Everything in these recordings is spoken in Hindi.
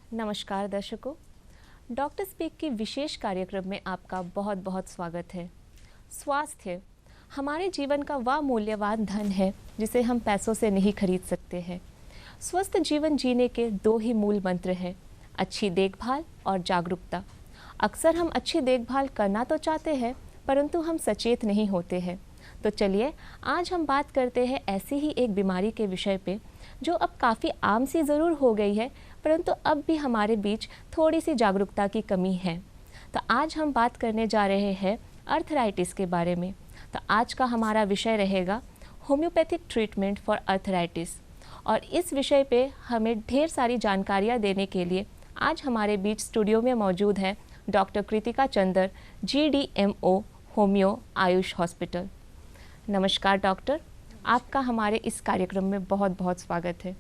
नमस्कार दर्शकों, डॉक्टर स्पीक की विशेष कार्यक्रम में आपका बहुत बहुत स्वागत है। स्वास्थ्य हमारे जीवन का वह मूल्यवान धन है जिसे हम पैसों से नहीं खरीद सकते हैं। स्वस्थ जीवन जीने के दो ही मूल मंत्र हैं, अच्छी देखभाल और जागरूकता। अक्सर हम अच्छी देखभाल करना तो चाहते हैं, परंतु हम सचेत नहीं होते हैं। तो चलिए आज हम बात करते हैं ऐसी ही एक बीमारी के विषय पे जो अब काफ़ी आम सी ज़रूर हो गई है, परंतु अब भी हमारे बीच थोड़ी सी जागरूकता की कमी है। तो आज हम बात करने जा रहे हैं अर्थराइटिस के बारे में। तो आज का हमारा विषय रहेगा होम्योपैथिक ट्रीटमेंट फॉर अर्थराइटिस। और इस विषय पे हमें ढेर सारी जानकारियाँ देने के लिए आज हमारे बीच स्टूडियो में मौजूद है doctor Kritika Chander, GDMO homeo AYUSH hospital. नमस्कार डॉक्टर, आपका हमारे इस कार्यक्रम में बहुत बहुत स्वागत है।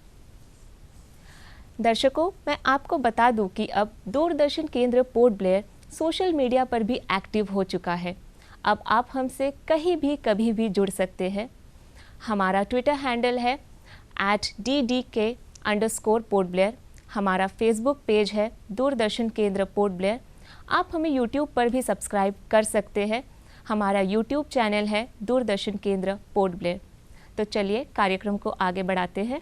दर्शकों, मैं आपको बता दूं कि अब Doordarshan Kendra Port Blair social media पर भी एक्टिव हो चुका है। अब आप हमसे कहीं भी कभी भी जुड़ सकते हैं। हमारा ट्विटर हैंडल है @DDK_पोर्ट ब्लेयर। हमारा फेसबुक पेज है दूरदर्शन केंद्र पोर्ट ब्लेयर। आप हमें यूट्यूब पर भी सब्सक्राइब कर सकते हैं। हमारा यूट्यूब चैनल है दूरदर्शन केंद्र पोर्ट ब्लेयर। तो चलिए कार्यक्रम को आगे बढ़ाते हैं।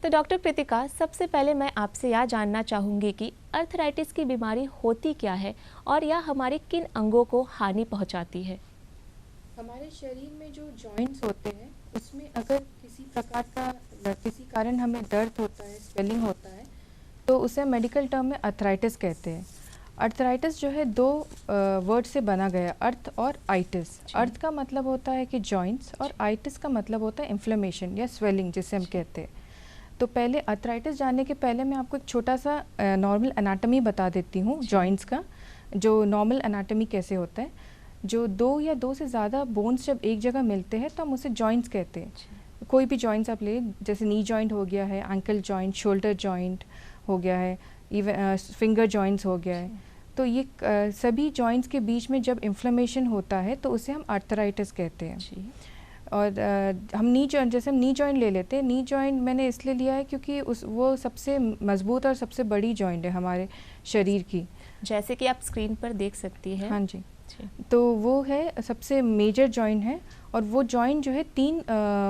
तो डॉक्टर कृतिका, सबसे पहले मैं आपसे यह जानना चाहूँगी कि अर्थराइटिस की बीमारी होती क्या है और यह हमारे किन अंगों को हानि पहुँचाती है? हमारे शरीर में जो जॉइंट्स होते हैं उसमें अगर किसी प्रकार का किसी कारण हमें दर्द होता है, स्वेलिंग होता है, तो उसे मेडिकल टर्म में अर्थराइटिस कहते हैं। अर्थराइटिस जो है दो वर्ड से बना गया, अर्थ और आइटिस। अर्थ का मतलब होता है कि जॉइंट्स और आइटिस का मतलब होता है इन्फ्लेमेशन या स्वेलिंग जिसे हम कहते हैं। तो पहले अर्थराइटिस जानने के पहले मैं आपको एक छोटा सा नॉर्मल एनाटॉमी बता देती हूँ जॉइंट्स का। जो नॉर्मल एनाटॉमी कैसे होता है, जो दो या दो से ज़्यादा बोन्स जब एक जगह मिलते हैं तो हम उसे जॉइंट्स कहते हैं। कोई भी जॉइंट्स आप ले, जैसे नी जॉइंट हो गया है, एंकल जॉइंट, शोल्डर जॉइंट हो गया है, इवन फिंगर जॉइंट्स हो गया है। तो ये सभी जॉइंट्स के बीच में जब इन्फ्लेमेशन होता है तो उसे हम अर्थराइटिस कहते हैं। और हम नी जॉइंट, जैसे हम नी जॉइंट ले लेते हैं, नी जॉइंट मैंने इसलिए लिया है क्योंकि वो सबसे मजबूत और सबसे बड़ी जॉइंट है हमारे शरीर की, जैसे कि आप स्क्रीन पर देख सकती हैं। हाँ जी। तो वो है सबसे मेजर जॉइंट है और वो जॉइंट जो है 3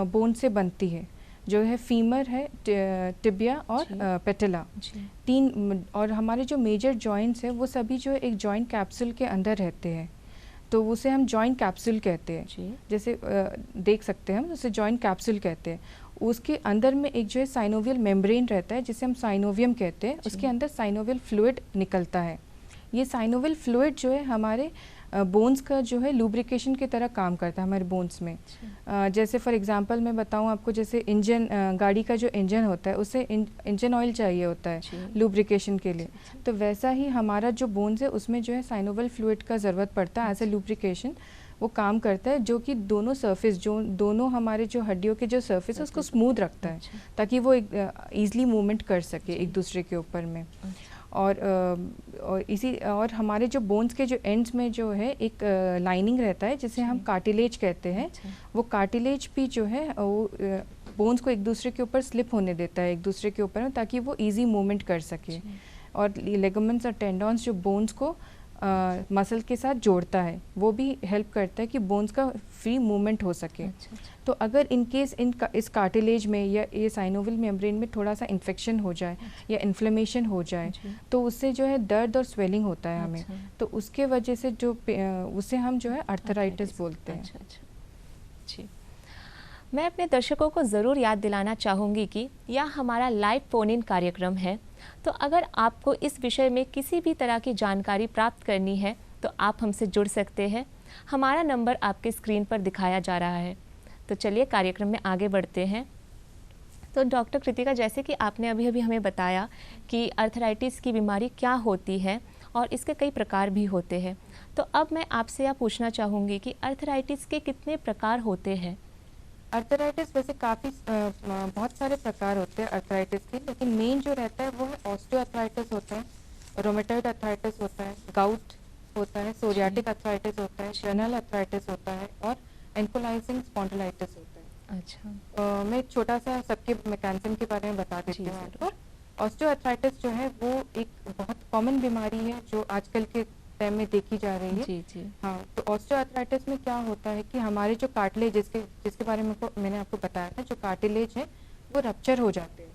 बोन से बनती है, जो है फीमर है, टिबिया और पेटिला, 3। और हमारे जो मेजर जॉइंट्स है वो सभी जो है एक जॉइंट कैप्सूल के अंदर रहते हैं, तो उसे हम जॉइंट कैप्सूल कहते हैं। जैसे देख सकते हैं हम उसे जॉइंट कैप्सूल कहते हैं। उसके अंदर में एक जो है साइनोवियल मेम्ब्रेन रहता है जिसे हम साइनोवियम कहते हैं। उसके अंदर साइनोवियल फ्लूइड निकलता है। ये साइनोवियल फ्लूइड जो है हमारे बोन्स का जो है लुब्रिकेशन की तरह काम करता है हमारे बोन्स में। जैसे फॉर एग्जांपल मैं बताऊं आपको, जैसे इंजन, गाड़ी का जो इंजन होता है उसे इंजन ऑयल चाहिए होता है लुब्रिकेशन के लिए, तो वैसा ही हमारा जो बोन्स है उसमें जो है साइनोवियल फ्लूइड का ज़रूरत पड़ता है एज ए लुब्रिकेशन। वो काम करता है जो कि दोनों सरफेस, जो दोनों हमारे जो हड्डियों के जो सरफेस है उसको स्मूथ रखता है ताकि वो ईजिली मूवमेंट कर सके एक दूसरे के ऊपर में। और हमारे जो बोन्स के जो एंड्स में जो है एक लाइनिंग रहता है जिसे हम कार्टिलेज कहते हैं। वो कार्टिलेज भी जो है वो बोन्स को एक दूसरे के ऊपर स्लिप होने देता है एक दूसरे के ऊपर में, ताकि वो इजी मूवमेंट कर सके। और लिगामेंट्स और टेंडॉन्स जो बोन्स को मसल के साथ जोड़ता है, वो भी हेल्प करता है कि बोन्स का फ्री मूवमेंट हो सके। तो अगर इन केस इस कार्टिलेज में या ये साइनोवियल मेम्ब्रेन में थोड़ा सा इन्फेक्शन हो जाए या इन्फ्लेमेशन हो जाए तो उससे जो है दर्द और स्वेलिंग होता है हमें। तो उसके वजह से जो उसे हम जो है अर्थराइटिस बोलते हैं। जी, मैं अपने दर्शकों को ज़रूर याद दिलाना चाहूँगी कि यह हमारा लाइव फोन इन कार्यक्रम है। तो अगर आपको इस विषय में किसी भी तरह की जानकारी प्राप्त करनी है तो आप हमसे जुड़ सकते हैं। हमारा नंबर आपके स्क्रीन पर दिखाया जा रहा है। तो चलिए कार्यक्रम में आगे बढ़ते हैं। तो डॉक्टर कृतिका, जैसे कि आपने अभी अभी हमें बताया कि अर्थराइटिस की बीमारी क्या होती है और इसके कई प्रकार भी होते हैं, तो अब मैं आपसे यह पूछना चाहूँगी कि अर्थराइटिस के कितने प्रकार होते हैं? अर्थराइटिस वैसे काफ़ी बहुत सारे प्रकार होते हैं अर्थराइटिस के, लेकिन मेन जो रहता है वो है ऑस्टियोआर्थराइटिस होता है, रोमेटॉइड अर्थराइटिस होता है, गाउट होता है, सोरियाटिक अर्थराइटिस होता है, रेनल अर्थराइटिस होता है और एंकोलाइजिंग स्पॉन्डिलाइटिस होता है। अच्छा, मैं छोटा सा सबके मैकेनिज्म के बारे में बता देती हूँ आपको। ऑस्टियोआर्थराइटिस जो है वो एक बहुत कॉमन बीमारी है जो आजकल के टाइम में देखी जा रही है। जी जी। हाँ, तो ऑस्टियोआर्थराइटिस में क्या होता है कि हमारे जो कार्टिलेज जिसके बारे में मैंने आपको बताया था, जो कार्टिलेज है वो रप्चर हो जाते हैं।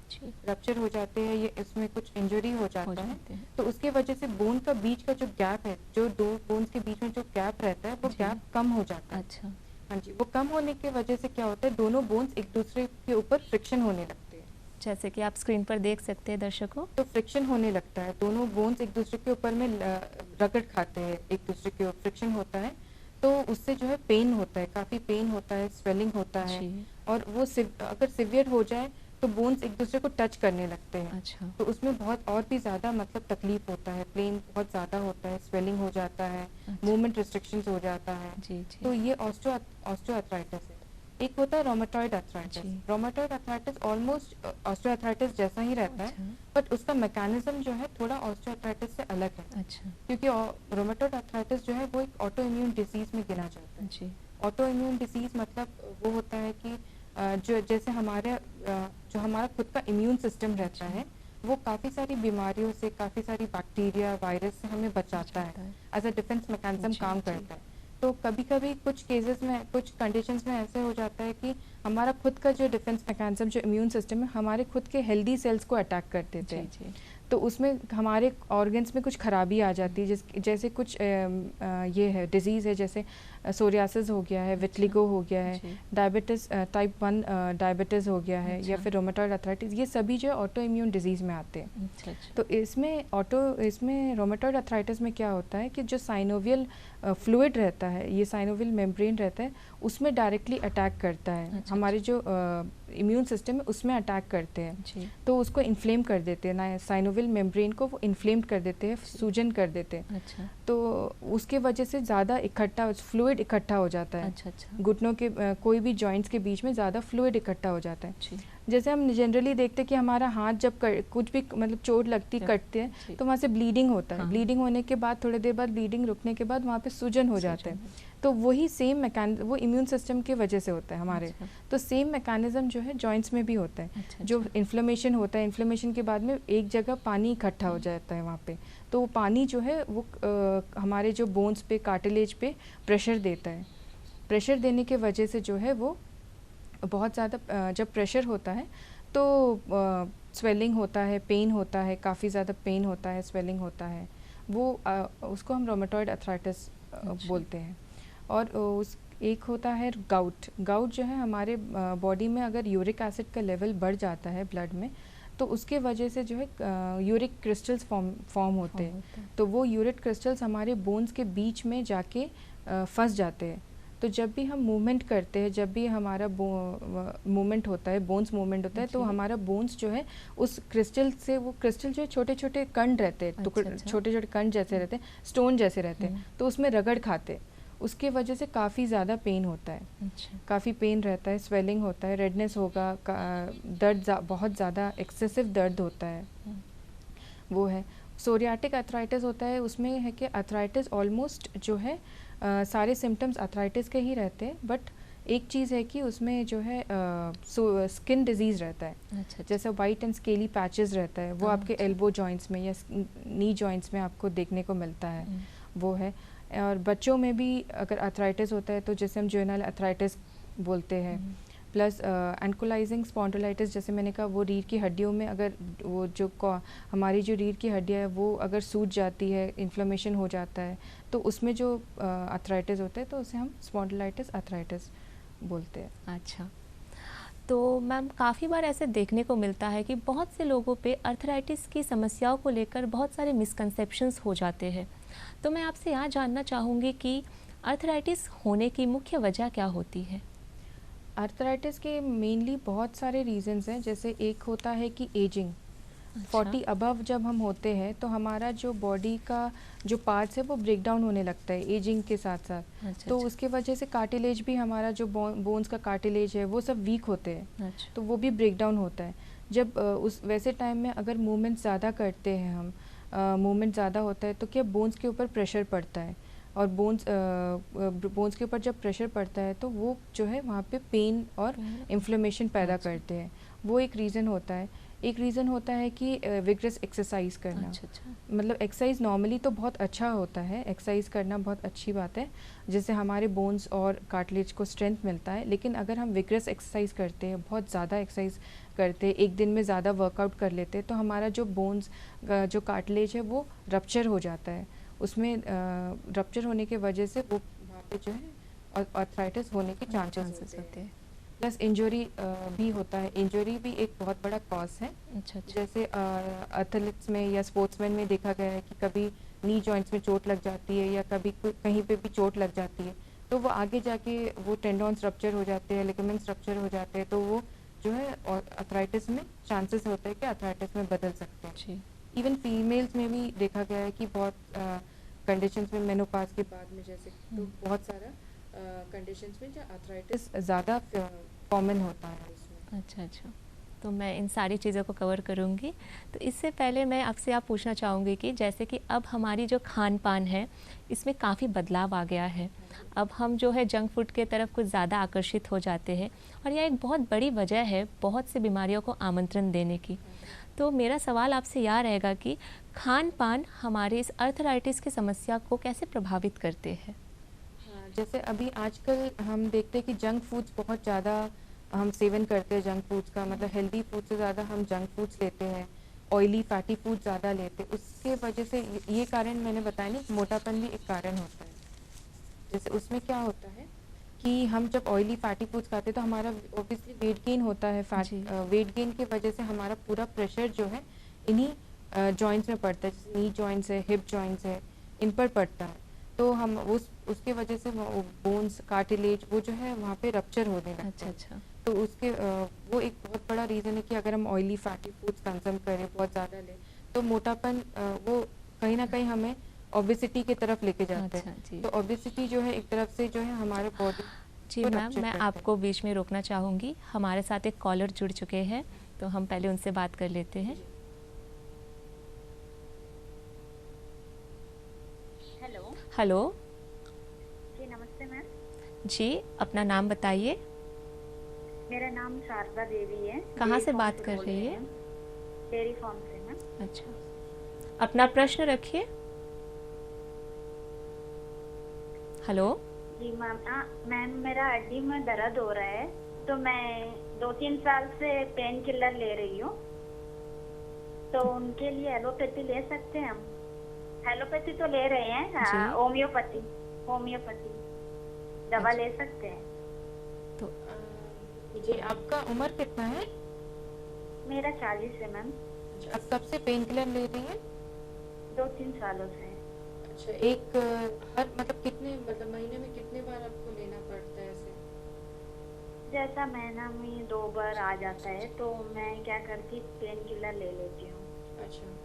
रप्चर हो जाते हैं, ये इसमें कुछ इंजरी हो जाता है, तो उसकी वजह से बोन का बीच का जो गैप है, जो दो बोन्स के बीच में जो गैप रहता है वो गैप कम हो जाता है। अच्छा। हाँ जी, वो कम होने की वजह से क्या होता है, दोनों बोन्स एक दूसरे के ऊपर फ्रिक्शन होने लगते हैं, जैसे कि आप स्क्रीन पर देख सकते हैं दर्शकों। तो फ्रिक्शन होने लगता है, दोनों बोन्स एक दूसरे के ऊपर में रगड़ खाते हैं, एक दूसरे के ऊपर फ्रिक्शन होता है, तो उससे जो है पेन होता है, काफ़ी पेन होता है, स्वेलिंग होता है, और वो अगर सिवियर हो जाए तो बोन्स एक दूसरे को टच करने लगते हैं। अच्छा। तो उसमें बहुत और भी ज़्यादा मतलब तकलीफ होता है, पेन बहुत ज़्यादा होता है, स्वेलिंग हो जाता है, मूवमेंट रिस्ट्रिक्शंस हो जाता है। जी जी। तो ये ऑस्टियोआर्थराइटिस है। एक होता है rheumatoid arthritis. Rheumatoid arthritis almost osteoarthritis जैसा ही रहता है, बट उसका मैकेनिज्म जो है थोड़ा ऑस्टियोआर्थराइटिस से अलग है। अच्छा। क्योंकि रोमेटॉइड अर्थराइटिस जो है वो एक ऑटो इम्यून डिजीज में गिना जाता है। जी। ऑटो इम्यून डिजीज मतलब वो होता है कि जो जैसे जो हमारा खुद का इम्यून सिस्टम रहता है वो काफ़ी सारी बीमारियों से, काफ़ी सारी बैक्टीरिया, वायरस से हमें बचाता है, एज अ डिफेंस मैकेनिज्म काम करता है। तो कभी कभी कुछ केसेस में, कुछ कंडीशंस में ऐसे हो जाता है कि हमारा खुद का जो डिफेंस मैकेनिज्म, जो इम्यून सिस्टम है, हमारे खुद के हेल्दी सेल्स को अटैक कर देते हैं। तो उसमें हमारे ऑर्गन्स में कुछ खराबी आ जाती है, जैसे कुछ ये है डिजीज़ है, जैसे सोरियासिस हो गया है, विटलिगो हो गया है, डायबिटीज़ टाइप 1 डायबिटीज़ हो गया है, या फिर रोमेटॉइड अर्थराइटिस, ये सभी जो ऑटो इम्यून डिजीज़ में आते हैं। तो इसमें रोमेटॉइड अर्थराइटिस में क्या होता है कि जो साइनोवियल फ्लूइड रहता है, ये साइनोवियल मेम्ब्रेन रहता है, उसमें डायरेक्टली अटैक करता है। हमारे जो इम्यून सिस्टम है उसमें अटैक करते हैं, तो उसको इन्फ्लेम कर देते हैं ना, साइनोवियल मेम्ब्रेन को वो इन्फ्लेम्ड कर देते हैं, सूजन कर देते हैं। अच्छा। तो उसके वजह से ज़्यादा फ्लूइड इकट्ठा हो जाता है। अच्छा। घुटनों के कोई भी जॉइंट्स के बीच में ज़्यादा फ्लूइड इकट्ठा हो जाता है। जैसे हम जनरली देखते हैं कि हमारा हाथ जब कुछ भी मतलब चोट लगती, कटते हैं, तो वहाँ से ब्लीडिंग होता है। ब्लीडिंग होने के बाद थोड़ी देर बाद, ब्लीडिंग रुकने के बाद वहाँ पे सूजन हो जाता है। तो वही सेम मैकेनिज्म वो इम्यून सिस्टम की वजह से होता है हमारे। तो सेम मैकेनिज्म जो है जॉइंट्स में भी होता है। जो इन्फ्लेमेशन होता है, इन्फ्लेमेशन के बाद में एक जगह पानी इकट्ठा हो जाता है वहाँ पे, तो वो पानी जो है वो हमारे जो बोन्स पे, कार्टिलेज पे प्रेशर देता है। प्रेशर देने के वजह से जो है वो बहुत ज़्यादा, जब प्रेशर होता है तो स्वेलिंग होता है, पेन होता है, काफ़ी ज़्यादा पेन होता है, स्वेलिंग होता है, वो उसको हम रोमेटॉइड अर्थराइटिस बोलते हैं। और एक होता है गाउट। गाउट जो है हमारे बॉडी में अगर यूरिक एसिड का लेवल बढ़ जाता है ब्लड में, तो उसके वजह से जो है यूरिक क्रिस्टल्स फॉर्म होते हैं। तो वो यूरिक क्रिस्टल्स हमारे बोन्स के बीच में जाके फंस जाते हैं। तो जब भी हम मूवमेंट करते हैं, जब भी हमारा मूवमेंट होता है, बोन्स मूवमेंट होता है, तो हमारा बोन्स जो है उस क्रिस्टल से, वो क्रिस्टल जो है छोटे छोटे कण रहते हैं, तो छोटे छोटे कण जैसे रहते हैं, स्टोन जैसे रहते हैं, तो उसमें रगड़ खाते हैं। उसके वजह से काफ़ी ज़्यादा पेन होता है। काफ़ी पेन रहता है, स्वेलिंग होता है, रेडनेस होगा, दर्द बहुत ज़्यादा एक्सेसिव दर्द होता है, वो है। सोरियाटिक अर्थराइटिस होता है, उसमें है कि अर्थराइटिस ऑलमोस्ट जो है सारे सिम्टम्स अर्थराइटिस के ही रहते हैं, बट एक चीज़ है कि उसमें जो है स्किन डिजीज़ रहता है। जैसे वाइट एंड स्केली पैचेस रहता है, वो आपके एल्बो जॉइंट्स में या नी जॉइंट्स में आपको देखने को मिलता है, वो है। और बच्चों में भी अगर अर्थराइटिस होता है तो जैसे हम जुवेनाइल अर्थराइटिस बोलते हैं। प्लस एंकोलाइजिंग स्पॉन्डिलाइटिस, जैसे मैंने कहा, वो रीढ़ की हड्डियों में अगर वो जो हमारी जो रीढ़ की हड्डियाँ है वो अगर सूज जाती है, इन्फ्लेमेशन हो जाता है, तो उसमें जो अर्थराइटिस होता है तो उसे हम स्पॉन्डिलाइटिस अर्थराइटिस बोलते हैं। अच्छा, तो मैम काफ़ी बार ऐसे देखने को मिलता है कि बहुत से लोगों पे अर्थराइटिस की समस्याओं को लेकर बहुत सारे मिसकंसेप्शंस हो जाते हैं। तो मैं आपसे यहाँ जानना चाहूँगी कि अर्थराइटिस होने की मुख्य वजह क्या होती है? अर्थराइटिस के मेनली बहुत सारे रीजंस हैं। जैसे एक होता है कि एजिंग, 40 अबव जब हम होते हैं तो हमारा जो बॉडी का जो पार्ट्स है वो ब्रेक डाउन होने लगता है एजिंग के साथ साथ। तो उसके वजह से कार्टिलेज भी, हमारा जो बोन्स का कार्टिलेज है वो सब वीक होते हैं, तो वो भी ब्रेक डाउन होता है। जब उस वैसे टाइम में अगर मूवमेंट ज़्यादा करते हैं हम, मूवमेंट ज़्यादा होता है तो क्या बोन्स के ऊपर प्रेशर पड़ता है, और बोन्स के ऊपर जब प्रेशर पड़ता है तो वो जो है वहाँ पे पेन और इन्फ्लेमेशन पैदा करते हैं, वो एक रीज़न होता है। एक रीज़न होता है कि विग्रेस एक्सरसाइज करना। अच्छा अच्छा। मतलब एक्सरसाइज नॉर्मली तो बहुत अच्छा होता है, एक्सरसाइज करना बहुत अच्छी बात है, जिससे हमारे बोन्स और कार्टिलेज को स्ट्रेंथ मिलता है। लेकिन अगर हम विग्रेस एक्सरसाइज करते हैं, बहुत ज़्यादा एक्सरसाइज करते हैं, एक दिन में ज़्यादा वर्कआउट कर लेते हैं, तो हमारा जो बोन्स जो कार्टिलेज है वो रप्चर हो जाता है। उसमें रप्चर होने की वजह से वो वहाँ पे जो है आर्थराइटिस होने के चांसेस होते हैं। प्लस इंजरी भी होता है, इंजरी भी एक बहुत बड़ा कॉज है। अच्छा अच्छा। जैसे एथलीट्स में या स्पोर्ट्समैन में देखा गया है कि कभी नी जॉइंट्स में चोट लग जाती है या कभी कहीं पे भी चोट लग जाती है, तो वो आगे जाके वो टेंडॉन्स रप्चर हो जाते हैं, लिगामेंट्स रप्चर हो जाते हैं, तो वो जो है अर्थराइटिस में चांसेस होते हैं कि अर्थराइटिस में बदल सकते हैं। जी। इवन फीमेल्स में भी देखा गया है कि बहुत कंडीशंस में मेनोपाज के बाद में जैसे तो बहुत सारा कंडीशंस में जो अर्थराइटिस ज़्यादा कॉमन होता है उसमें। अच्छा अच्छा, तो मैं इन सारी चीज़ों को कवर करूँगी। तो इससे पहले मैं आपसे आप पूछना चाहूँगी कि जैसे कि अब हमारी जो खान पान है इसमें काफ़ी बदलाव आ गया है। अब हम जो है जंक फूड के तरफ कुछ ज़्यादा आकर्षित हो जाते हैं और यह एक बहुत बड़ी वजह है बहुत सी बीमारियों को आमंत्रण देने की। तो मेरा सवाल आपसे यह रहेगा कि खान पान हमारे इस अर्थराइटिस की समस्या को कैसे प्रभावित करते हैं? हाँ, जैसे अभी आजकल हम देखते हैं कि जंक फूड्स बहुत ज़्यादा हम सेवन करते हैं जंक फूड्स का, मतलब हेल्दी फूड से ज़्यादा हम जंक फूड्स लेते हैं, ऑयली फैटी फूड ज़्यादा लेते हैं। उसके वजह से ये कारण मैंने बताया नहीं, मोटापन भी एक कारण होता है। जैसे उसमें क्या होता है कि हम जब ऑयली फैटी फूड्स खाते हैं तो हमारा ऑब्वियसली वेट गेन होता है। फैट वेट गेन की वजह से हमारा पूरा प्रेशर जो है इन्हीं जॉइंट्स में पड़ता है, जैसे नी जॉइंट्स है, हिप जॉइंट्स है, इन पर पड़ता है। तो हम उसके वजह से बोन्स कार्टिलेज वो जो है वहाँ पे रप्चर होने लगता है। अच्छा अच्छा। तो उसके वो एक बहुत बड़ा रीज़न है कि अगर हम ऑयली फैटी फूड्स कंज्यूम करें, बहुत ज़्यादा लें, तो मोटापन वो कहीं ना कहीं हमें ओबेसिटी की तरफ लेके जाते अच्छा हैं। जी। तो ओबेसिटी जो है एक तरफ से जो है हमारे बॉडी जी को मैम, रप्चर मैं करता है। आपको बीच में रोकना चाहूँगी। हमारे साथ एक कॉलर जुड़ चुके हैं, तो हम पहले उनसे बात कर लेते हैं। Hello hello. जी, नमस्ते मैम। जी, अपना नाम बताइए। मेरा नाम शारदा देवी है। कहाँ डेयरी से फार्म बात कर बोल रही हैं है? मैम। डेयरी फार्म से मैम। अच्छा, अपना प्रश्न रखिए। हेलो। जी मैम, मैम मेरा हड्डी में दर्द हो रहा है, तो मैं 2-3 साल से पेन किलर ले रही हूँ, तो उनके लिए एलोपैथी ले सकते हैं हम? एलोपैथी तो ले रहे हैं, जी। होम्योपैथी होम्योपैथी दवा अच्छा। ले सकते हैं? तो जी, आपका उम्र कितना है? मेरा 40 है मैम। आप कब से पेन किलर ले रही हैं? 2-3 सालों से। अच्छा, एक हर मतलब कितने मतलब महीने में कितने बार आपको लेना पड़ता है ऐसे? जैसा महीना में 2 बार आ जाता है, तो मैं क्या करती, पेन किलर ले लेती हूँ। अच्छा,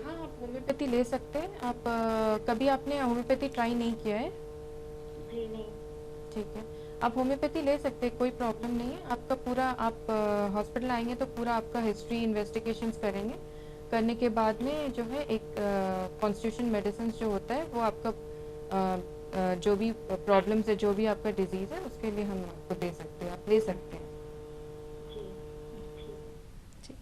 हाँ, आप होम्योपैथी ले सकते हैं। आप कभी आपने होम्योपैथी ट्राई नहीं किया है? जी नहीं। ठीक है, आप होम्योपैथी ले सकते हैं, कोई प्रॉब्लम नहीं है। आपका पूरा आप हॉस्पिटल आएंगे तो पूरा आपका हिस्ट्री इन्वेस्टिगेशंस करेंगे। करने के बाद में जो है एक कॉन्स्टिट्यूशन मेडिसिन जो होता है वो आपका जो भी प्रॉब्लम्स है, जो भी आपका डिजीज़ है, उसके लिए हम आपको दे सकते हैं, आप ले सकते हैं। जी ठीक। जी,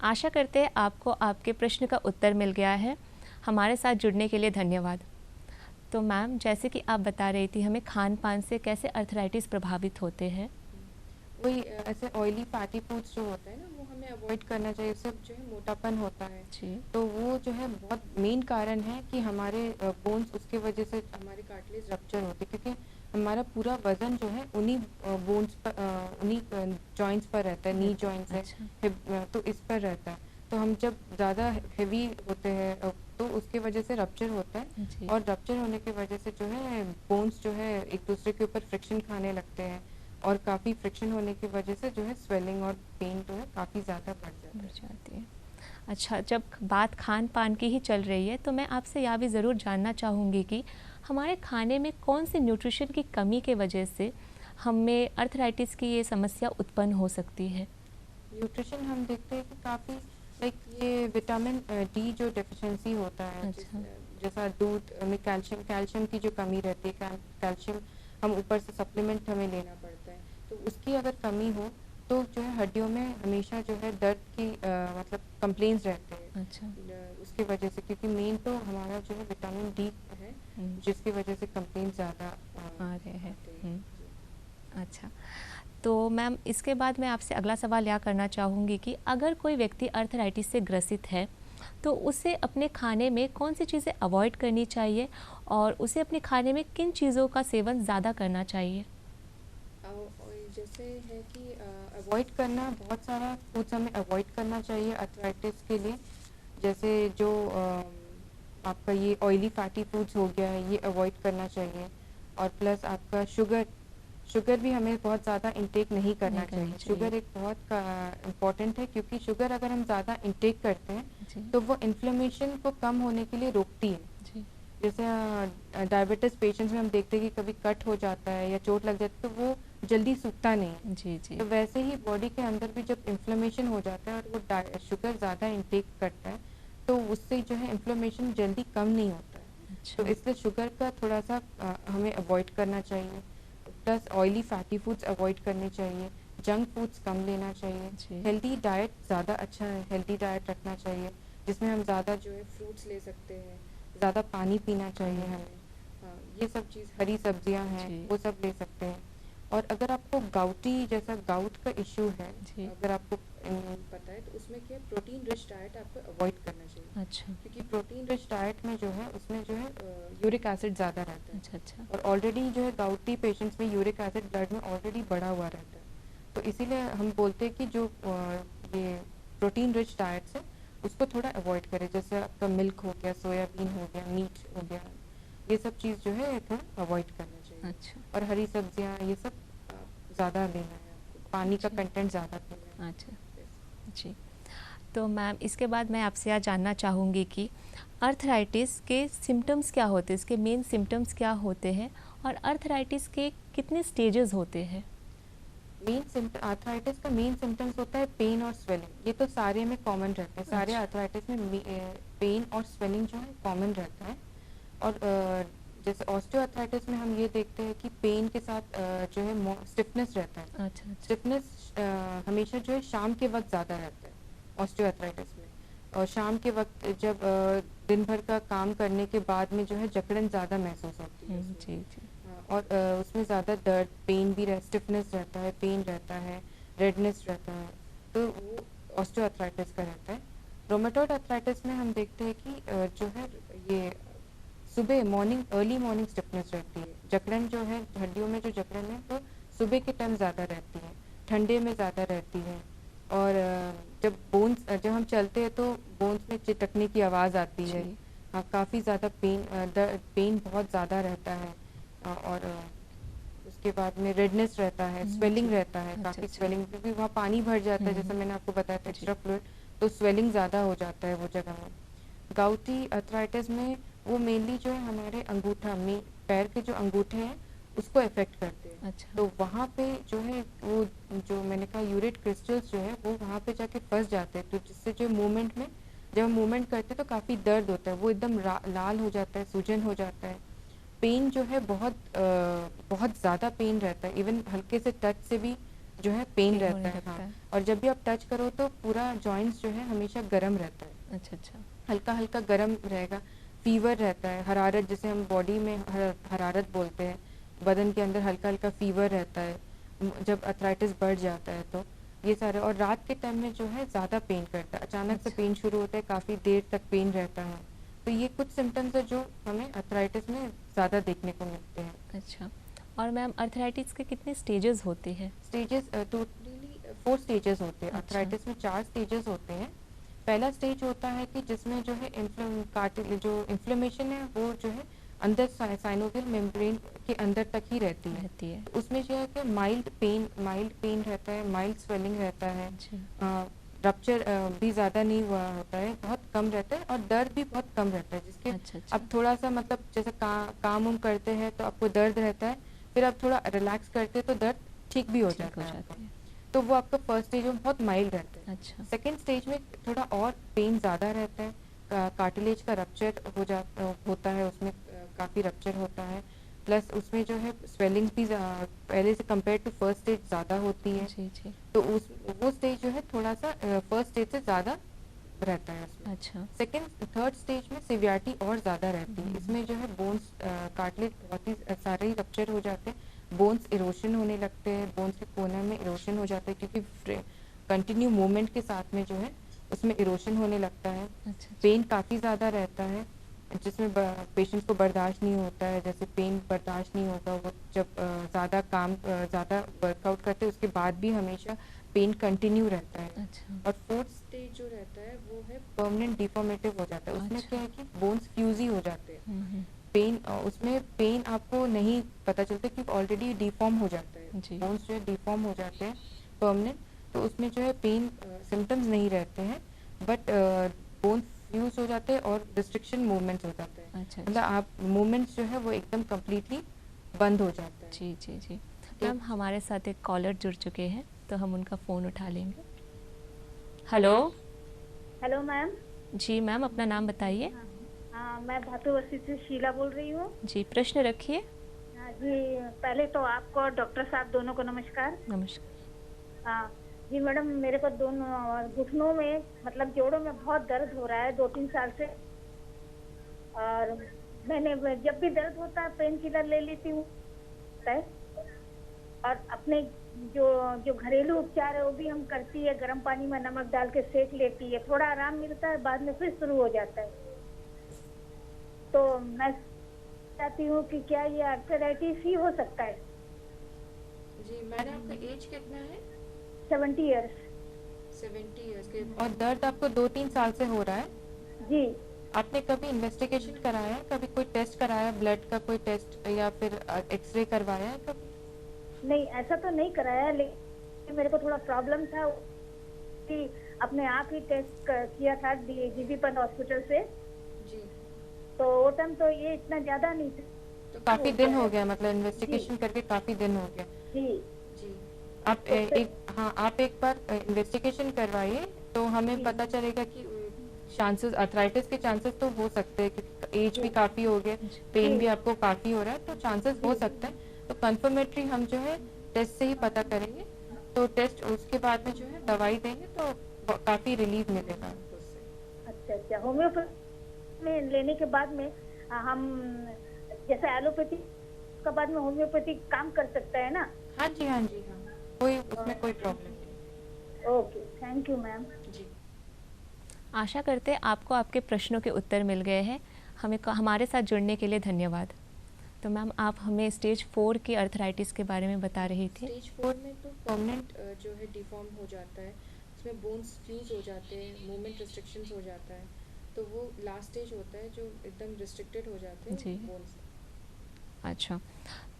आशा करते हैं आपको आपके प्रश्न का उत्तर मिल गया है। हमारे साथ जुड़ने के लिए धन्यवाद। तो मैम, जैसे कि आप बता रही थी हमें खान पान से कैसे अर्थराइटिस प्रभावित होते हैं। वही ऐसे ऑयली फैटी फूड्स जो होते हैं ना, वो हमें अवॉइड करना चाहिए। उससे जो है मोटापन होता है, जी। तो वो जो है बहुत मेन कारण है कि हमारे बोन्स, उसके वजह से हमारे कार्टिलेज रप्चर होते हैं, क्योंकि हमारा पूरा वजन जो है उन्हीं बोन्स पर, उन्हीं जॉइंट्स पर रहता है। नी जॉइंट्स है, अच्छा। हिप, तो इस पर रहता है। तो हम जब ज़्यादा हेवी होते हैं तो उसके वजह से रप्चर होता है, जी। और रप्चर होने की वजह से जो है बोन्स जो है एक दूसरे के ऊपर फ्रिक्शन खाने लगते हैं, और काफ़ी फ्रिक्शन होने की वजह से जो है स्वेलिंग और पेन जो है काफ़ी ज़्यादा बढ़ जाती है। अच्छा, जब बात खान पान की ही चल रही है तो मैं आपसे यह भी ज़रूर जानना चाहूँगी कि हमारे खाने में कौन सी न्यूट्रिशन की कमी के वजह से हमें अर्थराइटिस की ये समस्या उत्पन्न हो सकती है। न्यूट्रिशन हम देखते हैं कि काफ़ी लाइक ये विटामिन डी जो डेफिशिएंसी होता है, अच्छा। जैसा दूध में कैल्शियम की जो कमी रहती है, कैल्शियम हम ऊपर से सप्लीमेंट हमें लेना पड़ता है, तो उसकी अगर कमी हो तो जो है हड्डियों में हमेशा जो है दर्द की मतलब कंप्लेंट्स रहते हैं। अच्छा। उसकी वजह से, क्योंकि मेन तो हमारा जो है विटामिन डी है, जिसकी वजह से कंप्लेंट्स ज़्यादा आ रहे हैं। अच्छा, तो मैम इसके बाद मैं आपसे अगला सवाल यह करना चाहूँगी कि अगर कोई व्यक्ति अर्थराइटिस से ग्रसित है तो उसे अपने खाने में कौन सी चीज़ें अवॉइड करनी चाहिए और उसे अपने खाने में किन चीज़ों का सेवन ज़्यादा करना चाहिए? जैसे है कि अवॉइड करना, बहुत सारा फूड्स हमें अवॉइड करना चाहिए अर्थराइटिस के लिए। जैसे जो आपका ये ऑयली फैटी फूड्स हो गया है, ये अवॉइड करना चाहिए। और प्लस आपका शुगर भी हमें बहुत ज़्यादा इंटेक नहीं करना चाहिए। शुगर एक बहुत इम्पॉर्टेंट है, क्योंकि शुगर अगर हम ज़्यादा इंटेक करते हैं तो वो इन्फ्लेमेशन को कम होने के लिए रोकती है। जैसे डायबिटीज़ पेशेंट्स में हम देखते हैं कि कभी कट हो जाता है या चोट लग जाती है तो वो जल्दी सूखता नहीं है। जी। तो वैसे ही बॉडी के अंदर भी जब इन्फ्लेमेशन हो जाता है और वो शुगर ज़्यादा इंटेक करता है तो उससे जो है इन्फ्लेमेशन जल्दी कम नहीं होता है। तो इसलिए शुगर का थोड़ा सा हमें अवॉइड करना चाहिए। Plus oily fatty foods avoid करने चाहिए, जंक फूड्स कम लेना चाहिए। हेल्दी डाइट ज़्यादा अच्छा है, हेल्दी डाइट रखना चाहिए जिसमें हम ज़्यादा जो है फ्रूट्स ले सकते हैं, ज़्यादा पानी पीना चाहिए हमें। ये सब चीज़, हरी सब्जियां हैं वो सब ले सकते हैं। और अगर आपको जैसा गाउट का इशू है, अगर आपको पता है तो उसमें क्या प्रोटीन रिच डाइट आपको अवॉइड करना चाहिए। अच्छा। क्योंकि प्रोटीन रिच डाइट में जो है उसमें जो है यूरिक एसिड ज़्यादा रहता है। अच्छा। और ऑलरेडी जो है गाउटी पेशेंट्स में यूरिक एसिड ब्लड में ऑलरेडी बढ़ा हुआ रहता है। तो इसीलिए हम बोलते हैं कि जो ये प्रोटीन रिच डाइट्स है उसको थोड़ा अवॉइड करें। जैसे आपका मिल्क हो गया, सोयाबीन हो गया, मीट हो गया, ये सब चीज़ जो है थोड़ा अवॉइड करना चाहिए। अच्छा। और हरी सब्जियां ये सब ज़्यादा लेना है आपको, पानी का कंटेंट ज़्यादा पीना है। अच्छा जी। तो मैम इसके बाद मैं आपसे यह जानना चाहूँगी कि अर्थराइटिस के सिम्टम्स क्या होते हैं, इसके मेन सिम्टम्स क्या होते हैं और अर्थराइटिस के कितने स्टेजेस होते हैं? अर्थराइटिस का मेन सिम्टम्स होता है पेन और स्वेलिंग। ये तो सारे में कॉमन रहते हैं। सारे अर्थराइटिस में पेन और स्वेलिंग जो है कॉमन रहता है। और जैसे ऑस्टियोआर्थराइटिस में हम ये देखते हैं कि पेन के साथ जो है स्टिफनेस रहता है। अच्छा। स्टिफनेस हमेशा जो है शाम के वक्त ज़्यादा रहता है ऑस्टियोआर्थराइटिस में। और शाम के वक्त जब दिन भर का काम करने के बाद में जो है जकड़न ज़्यादा महसूस होती है। जी। और उसमें ज़्यादा दर्द, पेन भी स्टिफनेस रहता है, पेन रहता है, रेडनेस रहता है, तो वो ऑस्टियोआर्थराइटिस का रहता है। रोमेटॉइड अर्थराइटिस में हम देखते हैं कि जो है ये सुबह अर्ली मॉर्निंग स्टिफनेस रहती है। जकड़न जो है हड्डियों में, जो जकड़न है वो सुबह के टाइम ज़्यादा रहती है, ठंडे में ज़्यादा रहती है। और जब हम चलते हैं तो बोन्स में चिटकने की आवाज़ आती है। काफ़ी ज़्यादा पेन बहुत ज़्यादा रहता है। और उसके बाद में रेडनेस रहता है, स्वेलिंग रहता है, काफ़ी स्वेलिंग, क्योंकि वहाँ पानी भर जाता है, जैसे मैंने आपको बताया था, एक्स्ट्रा फ्लूइड, तो स्वेलिंग ज़्यादा हो जाता है वो जगह में। गाउटी अर्थराइटिस में वो मेनली जो है हमारे अंगूठा में, पैर के जो अंगूठे हैं उसको इफेक्ट करते हैं। अच्छा। तो वहाँ पे जो है वो जो मैंने कहा यूरेट क्रिस्टल्स जो है वो वहाँ पे जाके फंस जाते हैं। तो जिससे जो मूवमेंट में, जब हम मूवमेंट करते हैं तो काफ़ी दर्द होता है, वो एकदम लाल हो जाता है, सूजन हो जाता है। पेन जो है बहुत ज़्यादा पेन रहता है, इवन हल्के से टच से भी जो है पेन रहता है। हाँ। और जब भी आप टच करो तो पूरा जॉइंट्स जो है हमेशा गर्म रहता है। अच्छा। हल्का हल्का गर्म रहेगा। फीवर रहता है, हरारत, जिसे हम बॉडी में हरारत बोलते हैं, बदन के अंदर हल्का हल्का फीवर रहता है जब अर्थराइटिस बढ़ जाता है। तो ये सारे, और रात के टाइम में जो है ज़्यादा पेन करता है, अचानक से पेन शुरू होता है, काफ़ी देर तक पेन रहता है। तो ये कुछ सिम्टम्स है जो हमें अर्थराइटिस में ज़्यादा देखने को मिलते हैं। अच्छा। और मैम अर्थराइटिस के कितने स्टेजेस होते हैं? स्टेजेस टोटली 4 स्टेजेस होते हैं। अर्थराइटिस में 4 स्टेजेस होते हैं। पहला स्टेज होता है कि जिसमें जो है जो इन्फ्लेमेशन है वो जो है अंदर साइनोवियल मेम्ब्रेन के अंदर तक ही रहती है। तो उसमें जो है कि माइल्ड पेन रहता है, माइल्ड स्वेलिंग रहता है, रप्चर भी ज़्यादा नहीं हुआ होता है, बहुत कम रहता है, और दर्द भी बहुत कम रहता है। जिसके अब थोड़ा सा मतलब जैसे काम उम करते हैं तो आपको दर्द रहता है, फिर आप थोड़ा रिलैक्स करते हैं तो दर्द ठीक भी हो जाता है। तो वो आपका फर्स्ट स्टेज में बहुत माइल्ड रहता है। अच्छा। सेकेंड स्टेज में थोड़ा और पेन ज़्यादा रहता है, कार्टिलेज का रप्चर होता है, उसमें काफ़ी रप्चर होता है, प्लस उसमें जो है स्वेलिंग भी पहले से कंपेयर टू फर्स्ट स्टेज ज़्यादा होती है। जी। तो उस वो स्टेज जो है थोड़ा सा फर्स्ट स्टेज से ज़्यादा रहता है उसमें। अच्छा। सेकेंड थर्ड स्टेज में सिवियरिटी और ज़्यादा रहती है। इसमें जो है बोन्स कार्टिलेज बहुत ही सारे ही रप्चर हो जाते हैं, बोन्स इरोशन होने लगते हैं, बोन्स के कोने में इरोशन हो जाता है क्योंकि कंटिन्यू मूवमेंट के साथ में जो है उसमें इरोशन होने लगता है। अच्छा। पेन काफ़ी ज़्यादा रहता है जिसमें पेशेंट को बर्दाश्त नहीं होता है, जैसे पेन बर्दाश्त नहीं होगा वो जब ज़्यादा काम ज़्यादा वर्कआउट करते हैं उसके बाद भी हमेशा पेन कंटिन्यू रहता है। अच्छा। और फोर्थ स्टेज जो रहता है वो है परमानेंट डिफॉर्मेटिव हो जाता है। उसमें अच्छा। क्या है कि बोन्स फ्यूजी हो जाते हैं। हम्म। पेन उसमें पेन आपको नहीं पता चलता क्योंकि ऑलरेडी डिफॉर्म हो जाता है, जी। बोन्स जो है डिफॉर्म हो जाते हैं परमानेंट, तो उसमें जो है पेन सिम्टम्स नहीं रहते हैं बट बोन्स फ्यूज हो जाते हैं और रिस्ट्रिक्शन मूवमेंट्स हो जाते हैं। अच्छा। मतलब आप मूवमेंट्स जो है वो एकदम कम्प्लीटली बंद हो जाता है। जी जी जी। मैम हमारे साथ एक कॉलर जुड़ चुके हैं तो हम उनका फ़ोन उठा लेंगे। हेलो। Hello ma'am. जी मैम, अपना नाम बताइए। हाँ, मैं भातुवसी से शीला बोल रही हूँ। जी, प्रश्न रखिए। हाँ जी, पहले तो आपको और डॉक्टर साहब दोनों को नमस्कार। नमस्कार। हाँ जी मैडम, मेरे को दोनों घुटनों में मतलब जोड़ों में बहुत दर्द हो रहा है 2-3 साल से। और मैंने जब भी दर्द होता है पेन किलर ले लेती हूँ और अपने जो जो घरेलू उपचार है वो भी हम करती है, गर्म पानी में नमक डाल के सेक लेती है, थोड़ा आराम मिलता है, बाद में फिर शुरू हो जाता है। तो मैं चाहती हूँ कि क्या ये आर्थराइटिस ही हो सकता है? जी मैडम, आपका एज कितना है? 70 इयर्स। 70 इयर्स के। और दर्द आपको 2-3 साल से हो रहा है? जी। आपने कभी इन्वेस्टिगेशन कराया है, कभी कोई टेस्ट कराया, ब्लड का कोई टेस्ट या फिर एक्सरे करवाया है कभी? नहीं, ऐसा तो नहीं कराया, लेकिन मेरे को थोड़ा प्रॉब्लम था कि अपने आप ही टेस्ट किया था जीबी पंत हॉस्पिटल से। जी। तो वो टाइम तो ये इतना ज्यादा नहीं था। तो काफी दिन हो गया, मतलब इन्वेस्टिगेशन करके काफी दिन हो गया। जी जी। आप आप एक बार इन्वेस्टिगेशन करवाइए तो हमें पता चलेगा कि चांसेस अर्थराइटिस के चांसेस तो हो सकते हैं क्योंकि एज भी काफी हो गया, पेन भी आपको काफी हो रहा है, तो चांसेस हो सकते हैं। तो कंफर्मेटरी हम जो है टेस्ट से ही पता करेंगे, तो टेस्ट उसके बाद में जो है दवाई देंगे तो काफी रिलीफ मिलेगा आपको उससे। अच्छा अच्छा। होम्योपैथी में लेने के बाद में हम जैसे एलोपैथी के बाद में होम्योपैथी काम कर सकता है ना? हाँ जी हाँ जी हाँ, कोई उसमें कोई प्रॉब्लम नहीं। Okay, thank you ma'am. जी। आशा करते हैं आपको आपके प्रश्नों के उत्तर मिल गए हैं। हमारे साथ जुड़ने के लिए धन्यवाद। तो मैम, आप हमें स्टेज 4 की अर्थराइटिस के बारे में बता रही थी। स्टेज 4 में तो परमानेंट जो है डिफॉर्म हो जाता है, उसमें बोन्स फ्यूज हो जाते हैं, मूवमेंट रिस्ट्रिक्शंस हो जाता है, तो वो लास्ट स्टेज होता है जो एकदम रिस्ट्रिक्टेड हो जाते हैं जी। बोन्स। अच्छा,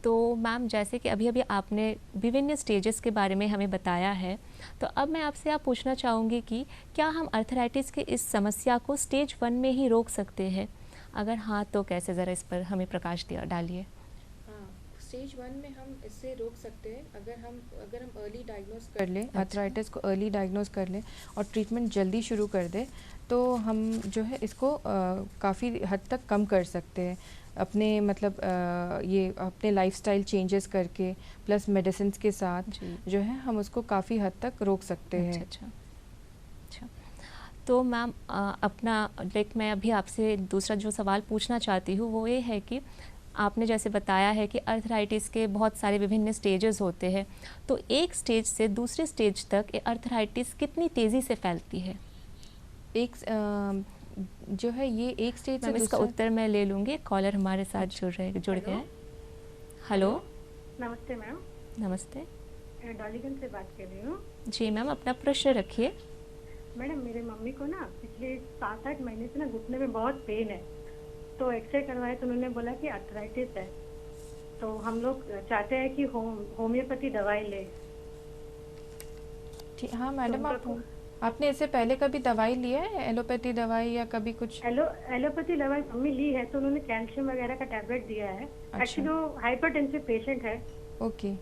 तो मैम जैसे कि अभी अभी आपने विभिन्न स्टेजेस के बारे में हमें बताया है, तो अब मैं आपसे पूछना चाहूँगी कि क्या हम अर्थराइटिस की इस समस्या को स्टेज 1 में ही रोक सकते हैं? अगर हाँ तो कैसे, ज़रा इस पर हमें प्रकाश डालिए। हाँ, स्टेज 1 में हम इससे रोक सकते हैं अगर हम अर्ली डायग्नोस कर लें, अर्थराइटिस को अर्ली डायग्नोस कर लें और ट्रीटमेंट जल्दी शुरू कर दें, तो हम जो है इसको काफ़ी हद तक कम कर सकते हैं अपने मतलब ये अपने लाइफस्टाइल चेंजेस करके प्लस मेडिसिन के साथ जो है हम उसको काफ़ी हद तक रोक सकते हैं। अच्छा। तो मैम मैं अभी आपसे दूसरा जो सवाल पूछना चाहती हूँ वो ये है कि आपने जैसे बताया है कि अर्थराइटिस के बहुत सारे विभिन्न स्टेजेस होते हैं, तो एक स्टेज से दूसरे स्टेज तक ये अर्थराइटिस कितनी तेज़ी से फैलती है? एक जो है ये एक स्टेज से इसका उत्तर मैं ले लूँगी। कॉलर हमारे साथ जुड़ गए हैं। हेलो। नमस्ते मैम। नमस्ते। डॉलीगंज से बात कर रही हूँ। जी मैम, अपना प्रश्न रखिए। मैडम, मेरे मम्मी को ना पिछले 7-8 महीने से ना घुटने में बहुत पेन है, तो एक्सरे करवाए तो उन्होंने बोला कि अर्थराइटिस है। तो हम लोग चाहते हैं कि होम्योपैथी दवाई ले। ठीक। हाँ मैडम, आपने इससे पहले कभी दवाई लिया है, एलोपैथी दवाई या कभी कुछ? एलोपैथी दवाई मम्मी ली है, तो उन्होंने कैल्शियम वगैरह का टैबलेट दिया है। एक्चुअली वो हाइपरटेंसिव पेशेंट है। ओके।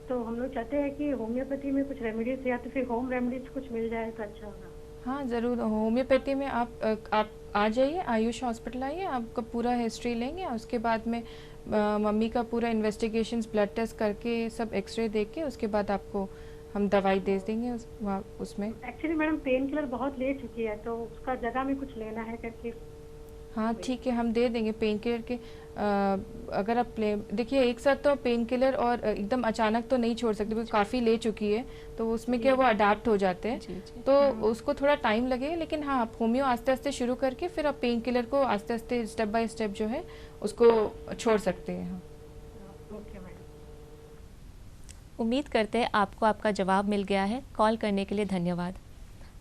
तो हम लोग चाहते हैं कि होम्योपैथी में कुछ रेमेडीज या तो फिर होम रेमेडीज कुछ मिल जाए तो अच्छा होगा। हाँ ज़रूर, होम्योपैथी में आप आ जाइए, आयुष हॉस्पिटल आइए, आपका पूरा हिस्ट्री लेंगे, उसके बाद में मम्मी का पूरा इन्वेस्टिगेशंस, ब्लड टेस्ट करके सब एक्सरे देख के उसके बाद आपको हम दवाई दे देंगे उसमें। एक्चुअली मैडम पेन किलर बहुत ले चुकी है, तो उसका जगह में कुछ लेना है करके। हाँ ठीक है, हम दे देंगे पेन किलर के। अगर आप देखिए एक साथ तो पेन किलर और एकदम अचानक तो नहीं छोड़ सकते, क्योंकि काफ़ी ले चुकी है, तो उसमें क्या वो अडाप्ट हो जाते हैं, तो उसको थोड़ा टाइम लगेगा। लेकिन हाँ, आप होम्यो आस्ते आस्ते शुरू करके फिर आप पेन किलर को आस्ते आस्ते स्टेप बाय स्टेप जो है उसको छोड़ सकते हैं। हाँ ओके मैडम। उम्मीद करते हैं आपको आपका जवाब मिल गया है। कॉल करने के लिए धन्यवाद।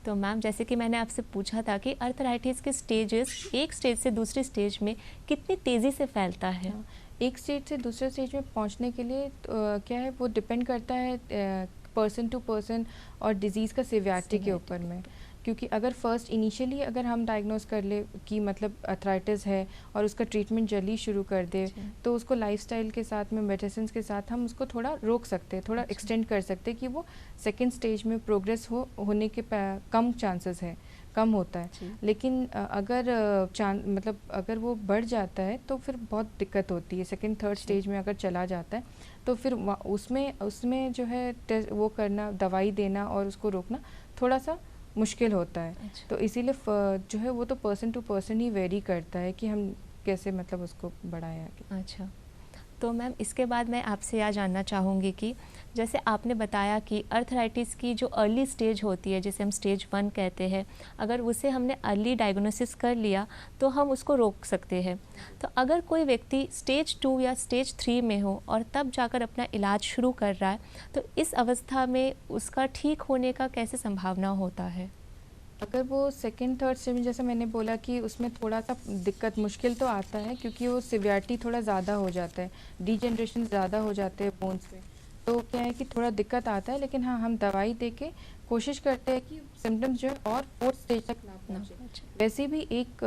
तो मैम, जैसे कि मैंने आपसे पूछा था कि अर्थराइटिस के स्टेजेस एक स्टेज से दूसरे स्टेज में कितनी तेज़ी से फैलता है? एक स्टेज से दूसरे स्टेज में पहुंचने के लिए क्या है, वो डिपेंड करता है पर्सन टू पर्सन और डिज़ीज़ का सिवियरिटी के ऊपर में। क्योंकि अगर फर्स्ट इनिशियली अगर हम डायग्नोस कर ले कि मतलब अर्थराइटिस है और उसका ट्रीटमेंट जल्दी शुरू कर दे, तो उसको लाइफस्टाइल के साथ में मेडिसिन के साथ हम उसको थोड़ा रोक सकते हैं, थोड़ा एक्सटेंड कर सकते हैं कि वो सेकंड स्टेज में प्रोग्रेस होने के कम चांसेस है, कम होता है। लेकिन अगर मतलब अगर वो बढ़ जाता है तो फिर बहुत दिक्कत होती है। सेकंड थर्ड स्टेज में अगर चला जाता है तो फिर उसमें जो है वो करना, दवाई देना और उसको रोकना थोड़ा सा मुश्किल होता है। तो इसीलिए जो है वो तो पर्सन टू पर्सन ही वेरी करता है कि हम कैसे मतलब उसको बढ़ाएं आगे। अच्छा, तो मैम इसके बाद मैं आपसे यह जानना चाहूँगी कि जैसे आपने बताया कि अर्थराइटिस की जो अर्ली स्टेज होती है, जिसे हम स्टेज 1 कहते हैं, अगर उसे हमने अर्ली डायग्नोसिस कर लिया तो हम उसको रोक सकते हैं। तो अगर कोई व्यक्ति स्टेज 2 या स्टेज 3 में हो और तब जाकर अपना इलाज शुरू कर रहा है, तो इस अवस्था में उसका ठीक होने का कैसे संभावना होता है? अगर वो सेकंड थर्ड स्टेज में, जैसे मैंने बोला कि उसमें थोड़ा सा दिक्कत मुश्किल तो आता है, क्योंकि वो सिवियरिटी थोड़ा ज़्यादा हो जाता है, डीजनरेशन ज़्यादा हो जाते हैं बोन्स में, तो क्या है कि थोड़ा दिक्कत आता है। लेकिन हाँ, हम दवाई दे के कोशिश करते हैं कि सिम्टम्स जो है और फोर्थ स्टेज तक ना पहुँचे। वैसे भी एक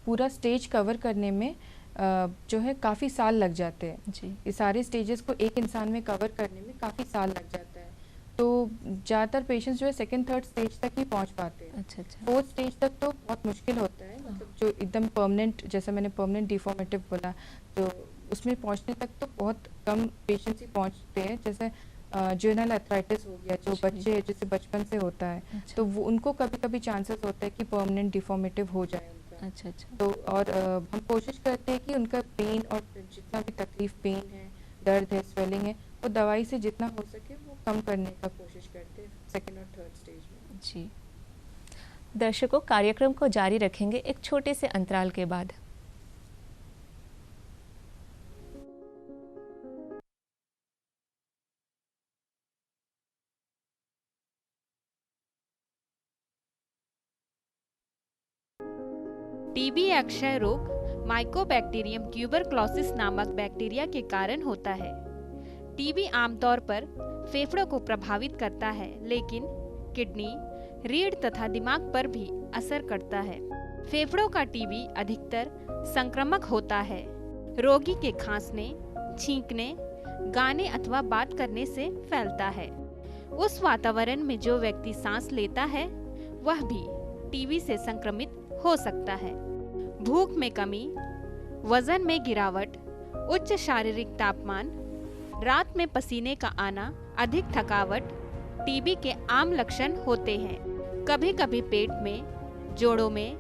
पूरा स्टेज कवर करने में जो है काफ़ी साल लग जाते हैं जी। ये सारे स्टेजेस को एक इंसान में कवर करने में काफ़ी साल लग जाता है। तो ज़्यादातर पेशेंट्स जो है सेकंड थर्ड स्टेज तक ही पहुंच पाते हैं। अच्छा। फोर्थ स्टेज तक तो बहुत मुश्किल होता है, मतलब जो एकदम परमानेंट, जैसे मैंने परमानेंट डिफॉर्मेटिव बोला, तो उसमें पहुंचने तक तो बहुत कम पेशेंट्स ही पहुंचते हैं। जैसे जुवेनाइल अर्थराइटिस हो गया, जो बच्चे जैसे बचपन से होता है, तो वो उनको कभी कभी चांसेस होता है कि परमानेंट डिफॉर्मेटिव हो जाए उनका। अच्छा। तो और हम कोशिश करते हैं कि उनका पेन और जितना भी तकलीफ, पेन है, दर्द है, स्वेलिंग है, वो दवाई से जितना हो सके वो कम करने का कोशिश करते हैं सेकंड और थर्ड स्टेज में जी। दर्शकों, कार्यक्रम को जारी रखेंगे एक छोटे से अंतराल के बाद। टीबी या क्षय रोग माइकोबैक्टीरियम ट्यूबरक्लोसिस नामक बैक्टीरिया के कारण होता है। टीबी आमतौर पर फेफड़ों को प्रभावित करता है, लेकिन किडनी, रीढ़ तथा दिमाग पर भी असर करता है। फेफड़ों का टीबी अधिकतर संक्रामक होता है। रोगी के खांसने, छींकने, गाने अथवा बात करने से फैलता है। उस वातावरण में जो व्यक्ति सांस लेता है वह भी टीबी से संक्रमित हो सकता है। भूख में कमी, वजन में गिरावट, उच्च शारीरिक तापमान, रात में पसीने का आना, अधिक थकावट टीबी के आम लक्षण होते हैं। कभी कभी पेट में, जोड़ों में,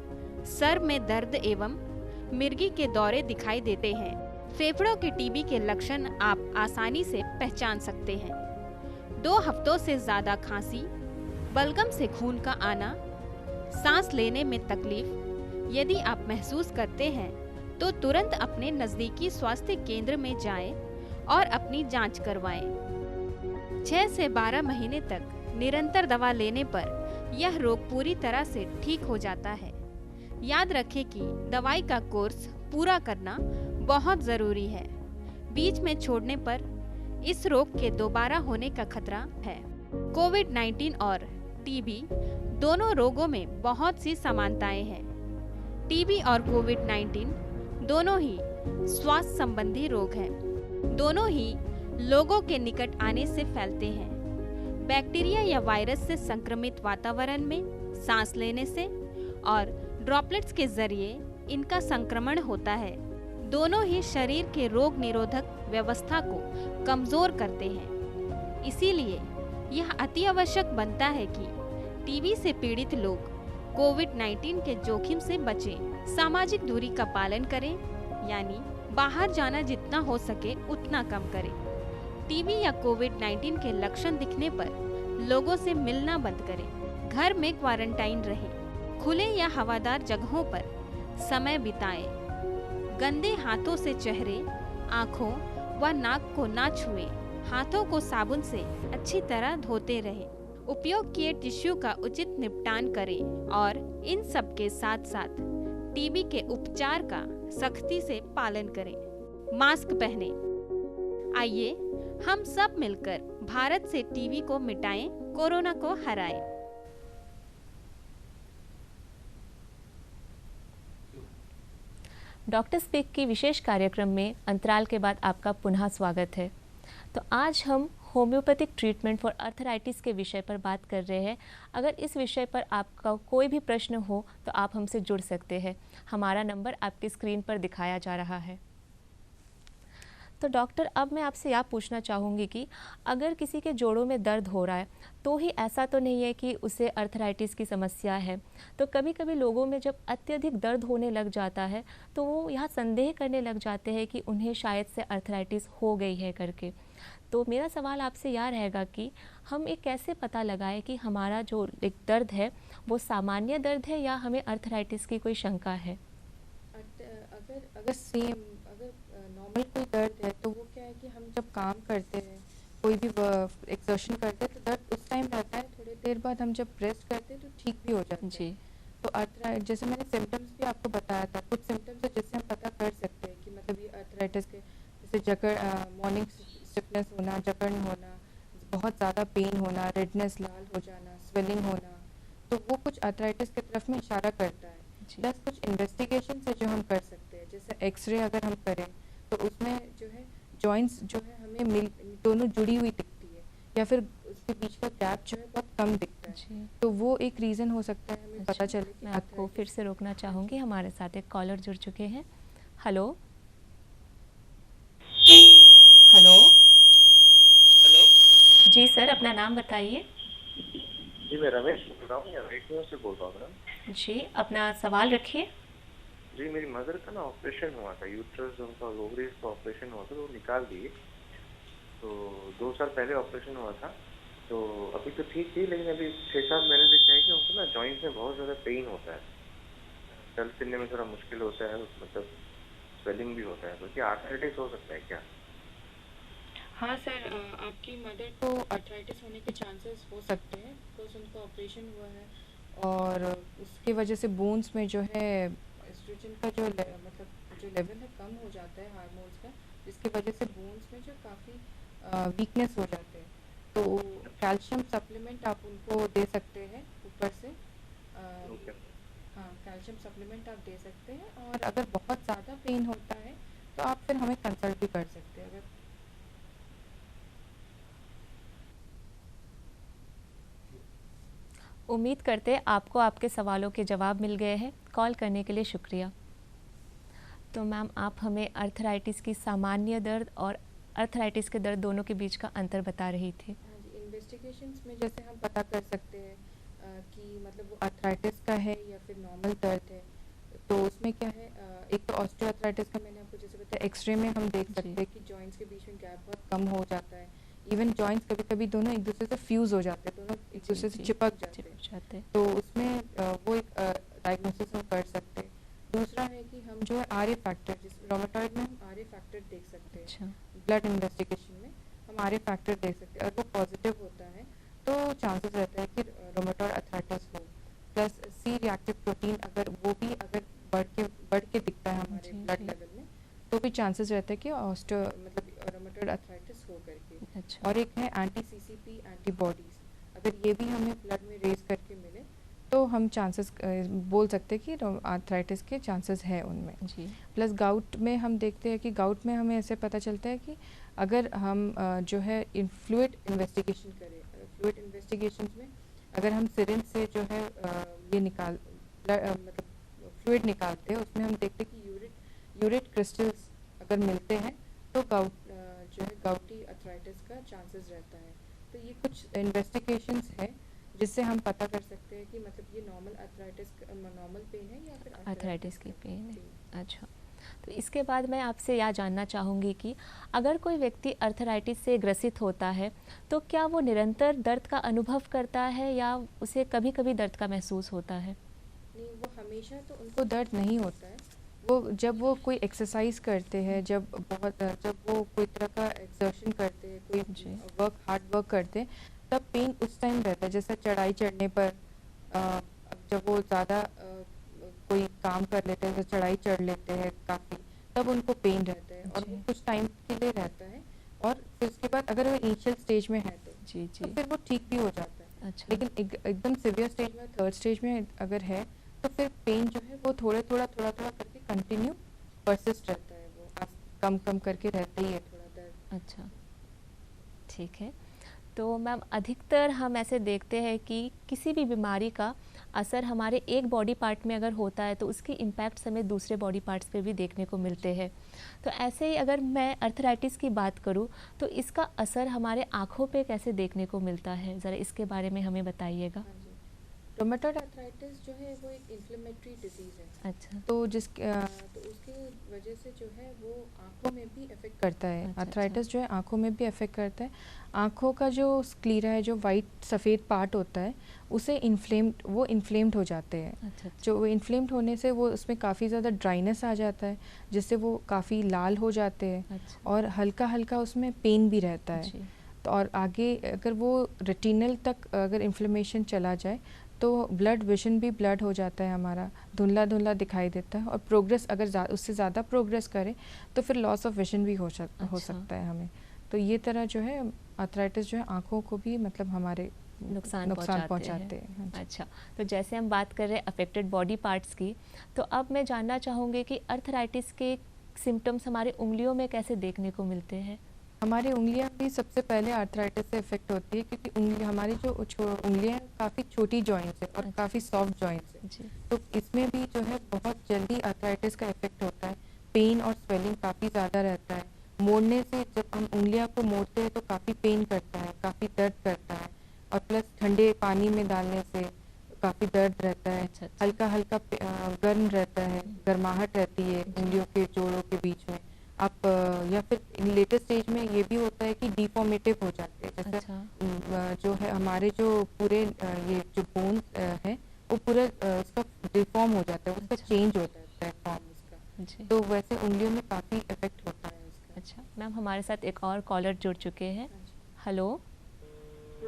सर में दर्द एवं मिर्गी के दौरे दिखाई देते हैं। फेफड़ों के टीबी के लक्षण आप आसानी से पहचान सकते हैं। 2 हफ्तों से ज्यादा खांसी, बलगम से खून का आना, सांस लेने में तकलीफ। यदि आप महसूस करते हैं तो तुरंत अपने नजदीकी स्वास्थ्य केंद्र में जाएं और अपनी जांच करवाएं। 6 से 12 महीने तक निरंतर दवा लेने पर यह रोग पूरी तरह से ठीक हो जाता है। याद रखें कि दवाई का कोर्स पूरा करना बहुत जरूरी है। बीच में छोड़ने पर इस रोग के दोबारा होने का खतरा है। कोविड-19 और टीबी दोनों रोगों में बहुत सी समानताएं हैं। टीबी और कोविड-19 दोनों ही स्वास्थ्य संबंधी रोग हैं। दोनों ही लोगों के निकट आने से फैलते हैं। बैक्टीरिया या वायरस से संक्रमित वातावरण में सांस लेने से और ड्रॉपलेट्स के जरिए इनका संक्रमण होता है। दोनों ही शरीर के रोग निरोधक व्यवस्था को कमजोर करते हैं। इसीलिए यह अति आवश्यक बनता है कि टीबी से पीड़ित लोग कोविड-19 के जोखिम से बचें, सामाजिक दूरी का पालन करें, यानी बाहर जाना जितना हो सके उतना कम करें। टीबी या कोविड-19 के लक्षण दिखने पर लोगों से मिलना बंद करें, घर में क्वारंटाइन रहें, खुले या हवादार जगहों पर समय बिताएं, गंदे हाथों से चेहरे, आँखों व नाक को ना छुएं, हाथों को साबुन से अच्छी तरह धोते रहें, उपयोग किए टिश्यू का उचित निपटान करें और इन सब के साथ साथ टीबी के उपचार का सख्ती से पालन करें। मास्क पहने। आइए हम सब मिलकर भारत से टीबी को मिटाएं, कोरोना को हराएं। डॉक्टर स्पीक की विशेष कार्यक्रम में अंतराल के बाद आपका पुनः स्वागत है। तो आज हम होम्योपैथिक ट्रीटमेंट फॉर अर्थराइटिस के विषय पर बात कर रहे हैं। अगर इस विषय पर आपका कोई भी प्रश्न हो तो आप हमसे जुड़ सकते हैं। हमारा नंबर आपकी स्क्रीन पर दिखाया जा रहा है। तो डॉक्टर, अब मैं आपसे यह पूछना चाहूँगी कि अगर किसी के जोड़ों में दर्द हो रहा है तो ही ऐसा तो नहीं है कि उसे अर्थराइटिस की समस्या है। तो कभी कभी लोगों में जब अत्यधिक दर्द होने लग जाता है तो वो यह संदेह करने लग जाते हैं कि उन्हें शायद से अर्थराइटिस हो गई है करके। तो मेरा सवाल आपसे यह रहेगा कि हम ये कैसे पता लगाएं कि हमारा जो एक दर्द है वो सामान्य दर्द है या हमें अर्थराइटिस की कोई शंका है। अगर नॉर्मल कोई दर्द है तो वो क्या है कि हम जब काम करते हैं, कोई भी एक्सर्शन करते हैं तो दर्द उस टाइम रहता है, थोड़ी देर बाद हम जब रेस्ट करते हैं तो ठीक भी हो जाता है जी। तो अर्थराइटिस, जैसे मैंने सिम्टम्स भी आपको बताया था, कुछ सिम्टम्स है जिससे हम पता कर सकते हैं कि मतलब ये अर्थराइटिस के, जैसे जकड़, मॉर्निंग स्टिफनेस होना, जकड़न होना, बहुत ज़्यादा पेन होना, रेडनेस, लाल हो जाना, स्वेलिंग होना, तो वो कुछ अर्थराइटिस की तरफ में इशारा करता है। प्लस कुछ इन्वेस्टिगेशन है जो हम कर सकते हैं, जैसे एक्सरे अगर हम करें तो उसमें जो है जॉइंट्स जो है हमें दोनों जुड़ी हुई दिखती है, या फिर उसके बीच का गैप जो है बहुत कम दिखता है, तो वो एक रीज़न हो सकता है हमें पता चले। मैं आपको फिर से रोकना चाहूँगी, हमारे साथ एक कॉलर जुड़ चुके हैं। हेलो हेलो हेलो जी सर, अपना नाम बताइए। जी मैं रमेश बोल रहा हूँ, रेडियो से बोल रहा हूँ मैडम। जी, अपना सवाल रखिए। जी मेरी मदर का ना ऑपरेशन हुआ था, यूट्रस उनका ओवरीज का ऑपरेशन हुआ था, तो निकाल दिए। तो 2 साल पहले ऑपरेशन हुआ था, तो अभी तो ठीक थी, लेकिन अभी 6-7 महीने से क्या है कि उनको ना जॉइंट्स में बहुत ज़्यादा पेन होता है, चल फिरने में थोड़ा मुश्किल होता है, मतलब स्वेलिंग भी होता है। तो क्या आर्थराइटिस हो सकता है क्या? हाँ सर, आपकी मदर को अर्थराइटिस होने के चांसेस हो सकते हैं, बिकॉज उनका ऑपरेशन हुआ है और उसकी वजह से बोन्स में जो है एस्ट्रोजन का जो मतलब जो लेवल है कम हो जाता है हार्मोन्स का, जिसकी वजह से बोन्स में जो काफ़ी वीकनेस हो जाते हैं। तो कैल्शियम सप्लीमेंट आप उनको दे सकते हैं ऊपर से। हाँ, कैल्शियम सप्लीमेंट आप दे सकते हैं, और अगर बहुत ज़्यादा पेन होता है तो आप फिर हमें कंसल्ट भी कर सकते हैं। अगर उम्मीद करते हैं आपको आपके सवालों के जवाब मिल गए हैं। कॉल करने के लिए शुक्रिया। तो मैम, आप हमें अर्थराइटिस की सामान्य दर्द और अर्थराइटिस के दर्द दोनों के बीच का अंतर बता रही थी। हाँ जी, इन्वेस्टिगेशंस में जैसे हम पता कर सकते हैं कि मतलब वो अर्थराइटिस का है या फिर नॉर्मल दर्द है। तो उसमें क्या है, एक तो ऑस्टियोआर्थराइटिस का मैंने आपको जैसे बताया, एक्सरे में हम देख सकते हैं कि जॉइंट्स के बीच में गैप बहुत कम हो जाता है। इवन जॉइंट्स कभी कभी दोनों एक दूसरे से फ्यूज़ हो जाते हैं, दोनों एक दूसरे से चिपक जाते हैं, तो उसमें वो एक डायग्नोसिस हम कर सकते हैं। दूसरा है कि हम जो है आरए फैक्टर, जिस रोमेटॉइड में हम आरए फैक्टर देख सकते हैं, ब्लड इन्वेस्टिगेशन में हम आरए फैक्टर देख सकते हैं, और वो पॉजिटिव होता है तो चांसेस रहता है कि रोमेटॉइड अर्थराइटिस हो। प्लस सी रिएक्टिव प्रोटीन अगर वो भी अगर बढ़ के दिखता है हमारे ब्लड लेवल में, तो भी चांसेस रहता है कि मतलब रोमेटॉइड अर्थराइटिस हो करके। और एक है एंटी सीसीपी एंटीबॉडीज़, अगर ये भी हमें ब्लड में रेज करके मिले तो हम चांसेस बोल सकते हैं कि आर्थराइटिस के चांसेस है उनमें जी। प्लस गाउट में हम देखते हैं कि गाउट में हमें ऐसे पता चलता है कि अगर हम जो है फ्लूइड इन्वेस्टिगेशन करें, फ्लूइड इन्वेस्टिगेशन में अगर हम सिरिंज से जो है ये मतलब फ्लूइड निकालते हैं, उसमें हम देखते हैं कि यूरेट क्रिस्टल्स अगर मिलते हैं तो जो है गाउटी अर्थराइटिस का चांसेस रहता है। तो ये कुछ इन्वेस्टिगेशंस है जिससे हम पता कर सकते हैं कि मतलब ये नॉर्मल आर्थराइटिस नॉर्मल पेन है या फिर आर्थराइटिस की पेन है। अच्छा, तो इसके बाद मैं आपसे यह जानना चाहूँगी कि अगर कोई व्यक्ति आर्थराइटिस से ग्रसित होता है तो क्या वो निरंतर दर्द का अनुभव करता है या उसे कभी कभी दर्द का महसूस होता है? नहीं, वो हमेशा तो उनको दर्द नहीं होता है। वो जब वो कोई एक्सरसाइज करते हैं, जब वो कोई तरह का एक्सर्शन करते हैं, कोई हार्ड वर्क करते हैं, तब पेन उस टाइम रहता है। जैसे चढ़ाई चढ़ने पर जब वो ज़्यादा कोई काम कर लेते हैं, तो चढ़ाई चढ़ लेते हैं काफ़ी, तब उनको पेन रहता है और वो कुछ टाइम के लिए रहता है। और फिर उसके बाद अगर वो इनिशियल स्टेज में है तो फिर वो ठीक भी हो जाता है। अच्छा। लेकिन एकदम सीवियर स्टेज में, थर्ड स्टेज में अगर है तो फिर पेन जो है वो थोड़ा थोड़ा करके कंटिन्यू परसिस्ट रहता है। वो कम करके रहता ही है थोड़ा दर्द। अच्छा, ठीक है। तो मैम अधिकतर हम ऐसे देखते हैं कि किसी भी बीमारी का असर हमारे एक बॉडी पार्ट में अगर होता है तो उसकी इम्पैक्ट हमें दूसरे बॉडी पार्ट्स पे भी देखने को मिलते हैं। तो ऐसे ही अगर मैं आर्थराइटिस की बात करूं तो इसका असर हमारे आँखों पे कैसे देखने को मिलता है, ज़रा इसके बारे में हमें बताइएगा। हाँ जी, रोमेटॉइड आर्थराइटिस जो है वो एक इन्फ्लेमेटरी डिजीज़ है। अच्छा। तो उसकी वजह से जो है वो आँखों में भी अफेक्ट करता है। अच्छा, आर्थराइटिस जो है आँखों में भी अफेक्ट करता है। आँखों का जो स्क्लीरा है, जो वाइट सफ़ेद पार्ट होता है, उसे इन्फ्लेम्ड हो जाते हैं। अच्छा। जो वो इन्फ्लेम्ड होने से वो उसमें काफ़ी ज़्यादा ड्राइनेस आ जाता है, जिससे वो काफ़ी लाल हो जाते हैं। अच्छा। और हल्का उसमें पेन भी रहता है। तो और आगे अगर वो रेटिनल तक अगर इन्फ्लेमेशन चला जाए तो ब्लड विजन भी ब्लड हो जाता है, हमारा धुंधला दिखाई देता है। और प्रोग्रेस अगर उससे ज़्यादा प्रोग्रेस करे तो फिर लॉस ऑफ विजन भी हो सकता है हमें। तो ये तरह जो है आर्थराइटिस जो है आँखों को भी मतलब हमारे नुकसान पहुंचाते हैं। अच्छा, तो जैसे हम बात कर रहे हैं अफेक्टेड बॉडी पार्ट्स की, तो अब मैं जानना चाहूँगी कि आर्थराइटिस के सिम्टम्स हमारे उंगलियों में कैसे देखने को मिलते हैं? हमारी उंगलियां भी सबसे पहले आर्थराइटिस से इफेक्ट होती है, क्योंकि हमारी जो उंगलियां काफ़ी छोटी जॉइंट्स है और काफ़ी सॉफ्ट जॉइंट्स है। तो इसमें भी जो है बहुत जल्दी आर्थराइटिस का इफेक्ट होता है। पेन और स्वेलिंग काफ़ी ज़्यादा रहता है। मोड़ने से, जब हम उंगलियां को मोड़ते हैं तो काफ़ी पेन करता है, काफ़ी दर्द करता है। और प्लस ठंडे पानी में डालने से काफ़ी दर्द रहता है। हल्का गर्म रहता है, गर्माहट रहती है उंगलियों के जोड़ों के बीच में। आप या फिर लेटेस्ट स्टेज में ये भी होता है कि डिफॉर्मेटिव हो जाते हैं। जैसे जो है हमारे जो पूरे ये जो बोन्स है वो पूरा उसका डिफॉर्म हो जाता है, उसका चेंज हो जाता है फॉर्म उसका। तो वैसे उंगलियों में काफ़ी इफेक्ट होता है उसका। अच्छा मैम, हमारे साथ एक और कॉलर जुड़ चुके हैं। हेलो।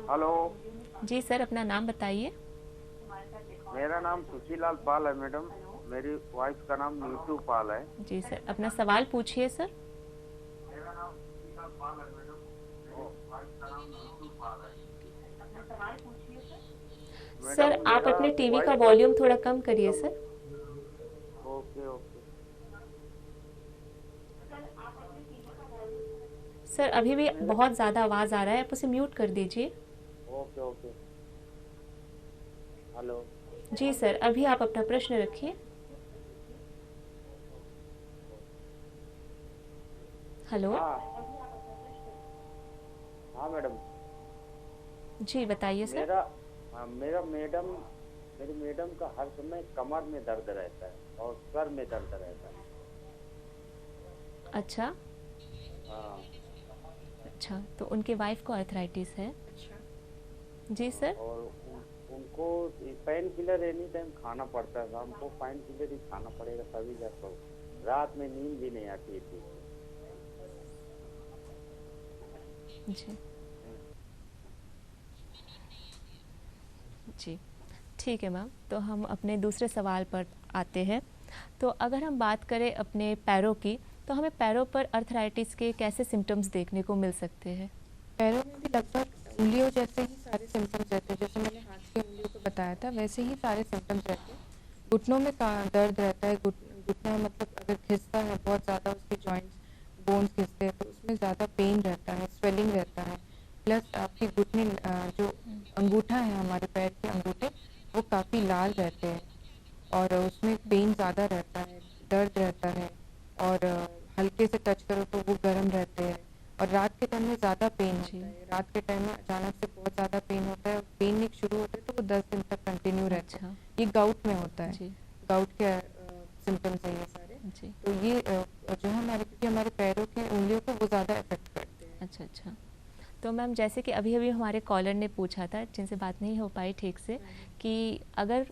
हेलो जी सर, अपना नाम बताइए। मेरा नाम सुशीलाल पाल है मैडम। मेरी वाइफ का नाम नीतू पाल है। जी सर, अपना सवाल पूछिए सर। मेरा नाम सुशीलाल पाल है मैडम। वाइफ का नाम नीतू पाल है। सर आप अपने टीवी का वॉल्यूम थोड़ा कम करिए सर। Okay okay. सर अभी भी बहुत ज़्यादा आवाज़ आ रहा है, आप उसे म्यूट कर दीजिए। Okay okay. हेलो। जी सर, अभी आप अपना प्रश्न रखिए। हेलो। हाँ मैडम। जी बताइए सर। मेरी मैडम का हर समय कमर में दर्द रहता है और सर में दर्द रहता है। अच्छा। हाँ। अच्छा, तो उनके वाइफ को आर्थराइटिस है। जी सर। और उनको पेन किलर एनी टाइम खाना पड़ता है। हमको पेन किलर ही खाना पड़ेगा तभी जाकर रात में नींद भी नहीं आती थी। जी जी, ठीक है मैम। तो हम अपने दूसरे सवाल पर आते हैं। तो अगर हम बात करें अपने पैरों की, तो हमें पैरों पर आर्थराइटिस के कैसे सिम्टम्स देखने को मिल सकते हैं? पैरों में भी लगभग उंगलियों जैसे ही सारे सिम्टम्स रहते हैं। जैसे मैंने हाथ की उंगलियों को बताया था, वैसे ही सारे सिम्टम्स रहते हैं। घुटनों में दर्द रहता है। घुटना मतलब अगर घिसता है बहुत ज़्यादा, उसके जॉइंट्स बोन्स घिसते हैं तो उसमें ज़्यादा पेन रहता है, स्वेलिंग रहता है। प्लस आपके घुटने जो अंगूठा है, हमारे पैर के अंगूठे, वो काफ़ी लाल रहते हैं और उसमें पेन ज़्यादा रहता है, दर्द रहता है। और हल्के से टच करो तो वो गर्म रहते हैं। और रात के टाइम में ज़्यादा पेन होता है। रात के टाइम में अचानक कंटिन्यू रहता है। अच्छा। ये गाउट में होता है, जी गाउट के सिम्टम्स है ये सारे। जी। तो ये जो है हमारे, क्योंकि हमारे पैरों के उंगलियों को वो ज़्यादा इफेक्ट करते हैं। अच्छा अच्छा। तो मैम जैसे कि अभी अभी हमारे कॉलर ने पूछा था, जिनसे बात नहीं हो पाई ठीक से, कि अगर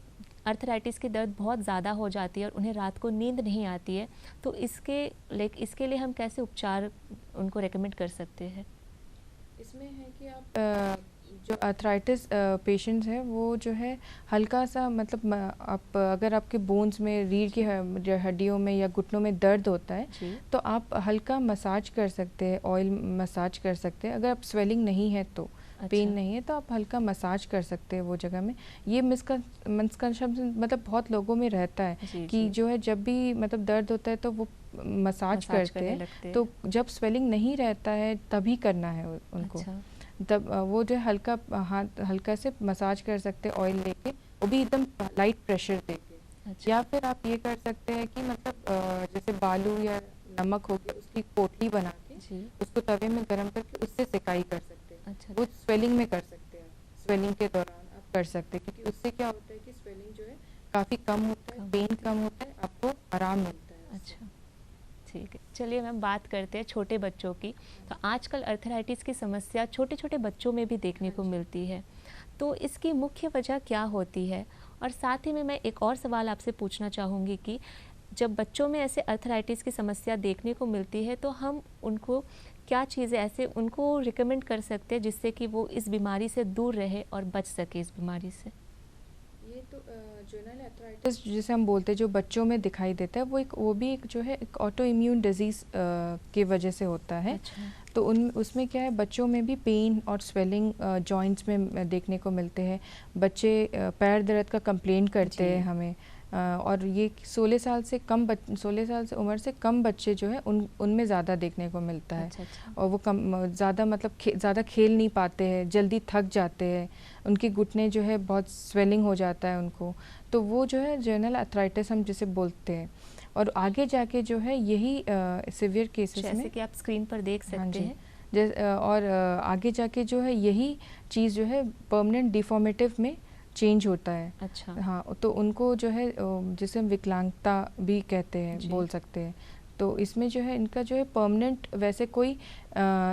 अर्थराइटिस की दर्द बहुत ज़्यादा हो जाती है और उन्हें रात को नींद नहीं आती है, तो इसके लिए हम कैसे उपचार उनको रेकमेंड कर सकते हैं? इसमें है कि आप जो अर्थराइटिस पेशेंट्स हैं वो जो है हल्का सा, मतलब आप अगर आपके बोन्स में, रीढ़ की हड्डियों में या घुटनों में दर्द होता है जी। तो आप हल्का मसाज कर सकते हैं, ऑयल मसाज कर सकते हैं। अगर आप स्वेलिंग नहीं है तो, पेन अच्छा। नहीं है तो आप हल्का मसाज कर सकते हैं वो जगह में। ये मिसकंसेप्शन मतलब बहुत लोगों में रहता है जी कि जी। जो है जब भी मतलब दर्द होता है तो वो मसाज करते करने हैं, लगते हैं। तो जब स्वेलिंग नहीं रहता है तभी करना है उनको। अच्छा। तब वो जो है हल्का हाथ हल्का से मसाज कर सकते हैं ऑयल लेके, वो भी एकदम लाइट प्रेशर देके। अच्छा। या फिर आप ये कर सकते हैं कि मतलब जैसे बालू या नमक हो गया, उसकी पोटली बना के जी। उसको तवे में गर्म करके उससे सिकाई कर सकते हैं। अच्छा। वो स्वेलिंग में कर सकते हैं, स्वेलिंग के दौरान आप कर सकते हैं, क्योंकि उससे क्या होता है कि स्वेलिंग जो है काफ़ी कम होता है, पेन कम होता है, आपको आराम मिलता है। अच्छा ठीक है। चलिए मैम बात करते हैं छोटे बच्चों की। तो आजकल अर्थराइटिस की समस्या छोटे छोटे बच्चों में भी देखने को मिलती है, तो इसकी मुख्य वजह क्या होती है? और साथ ही में मैं एक और सवाल आपसे पूछना चाहूँगी कि जब बच्चों में ऐसे अर्थराइटिस की समस्या देखने को मिलती है तो हम उनको क्या चीज़ें ऐसे उनको रिकमेंड कर सकते हैं जिससे कि वो इस बीमारी से दूर रहे और बच सके इस बीमारी से? ये तो जुवेनाइल अर्थराइटिस जिसे हम बोलते हैं, जो बच्चों में दिखाई देता है, वो भी एक जो है एक ऑटो इम्यून डिजीज़ की वजह से होता है। अच्छा। तो उसमें क्या है, बच्चों में भी पेन और स्वेलिंग जॉइंट्स में देखने को मिलते हैं। बच्चे पैर दर्द का कंप्लेन करते हैं हमें, और ये 16 साल से उम्र से कम बच्चे जो है उनमें ज़्यादा देखने को मिलता है। अच्छा अच्छा। और वो कम ज़्यादा मतलब ज़्यादा खेल नहीं पाते हैं, जल्दी थक जाते हैं, उनके घुटने जो है बहुत स्वेलिंग हो जाता है उनको। तो वो जो है जुवेनाइल अर्थराइटिस हम जिसे बोलते हैं। और आगे जाके जो है यही सिवियर केसेस में, जैसे कि आप स्क्रीन पर देख सकते हैं, और आगे जाके जो है यही चीज़ जो है परमानेंट डिफॉर्मेटिव में चेंज होता है। अच्छा। हाँ, तो उनको जो है जिसे हम विकलांगता भी कहते हैं, बोल सकते हैं। तो इसमें जो है इनका जो है परमानेंट वैसे कोई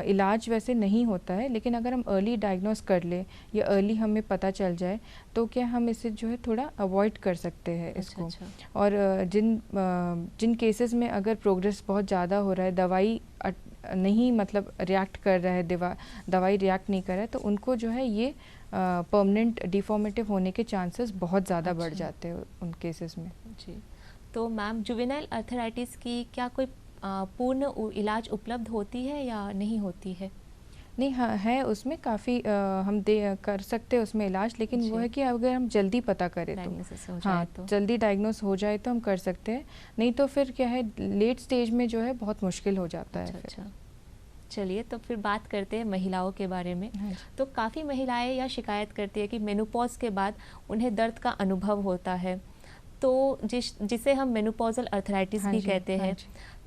इलाज वैसे नहीं होता है, लेकिन अगर हम अर्ली डायग्नोस कर ले या अर्ली हमें पता चल जाए तो क्या हम इसे जो है थोड़ा अवॉइड कर सकते हैं इसको। अच्छा। और जिन केसेस में अगर प्रोग्रेस बहुत ज़्यादा हो रहा है, दवाई नहीं मतलब रिएक्ट कर रहा है, दवाई रिएक्ट नहीं कर रहा है, तो उनको जो है ये परमानेंट डिफॉर्मेटिव होने के चांसेस बहुत ज़्यादा बढ़ जाते हैं उन केसेस में। जी। तो मैम जुवेनाइल अर्थराइटिस की क्या कोई पूर्ण इलाज उपलब्ध होती है या नहीं होती है? नहीं, हाँ है, उसमें काफ़ी हम कर सकते हैं उसमें इलाज, लेकिन वो है कि अगर हम जल्दी पता करें तो, हाँ तो जल्दी डायग्नोस हो जाए तो हम कर सकते हैं, नहीं तो फिर क्या है लेट स्टेज में जो है बहुत मुश्किल हो जाता है। अच्छा। चलिए तो फिर बात करते हैं महिलाओं के बारे में। तो काफ़ी महिलाएं यह शिकायत करती है कि मेनोपॉज के बाद उन्हें दर्द का अनुभव होता है, तो जिसे हम मेनोपॉजल अर्थराइटिस भी कहते हैं।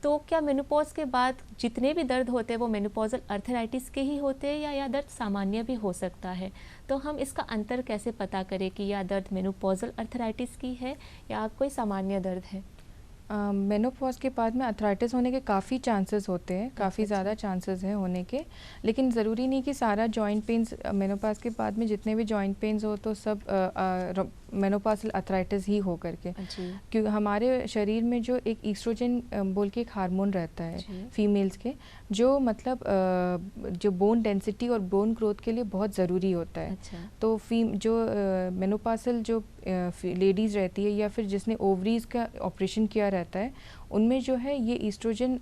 तो क्या मेनोपॉज के बाद जितने भी दर्द होते हैं वो मेनोपॉजल अर्थराइटिस के ही होते हैं या यह दर्द सामान्य भी हो सकता है? तो हम इसका अंतर कैसे पता करें कि यह दर्द मेनोपॉजल अर्थराइटिस की है या कोई सामान्य दर्द है? मेनोपॉज के बाद में अर्थराइटिस होने के काफ़ी चांसेस होते हैं, काफ़ी ज़्यादा चांसेस हैं होने के, लेकिन ज़रूरी नहीं कि सारा जॉइंट पेन्स मेनोपॉज के बाद में जितने भी जॉइंट पेन्स हो तो सब मेनोपॉजल अर्थराइटिस ही हो करके। क्योंकि हमारे शरीर में जो एक ईस्ट्रोजन बोल के एक हार्मोन रहता है फीमेल्स के, जो मतलब जो बोन डेंसिटी और बोन ग्रोथ के लिए बहुत ज़रूरी होता है। तो जो मेनोपॉजल जो लेडीज़ रहती है या फिर जिसने ओवरीज़ का ऑपरेशन किया रहता है, उनमें जो है ये ईस्ट्रोजन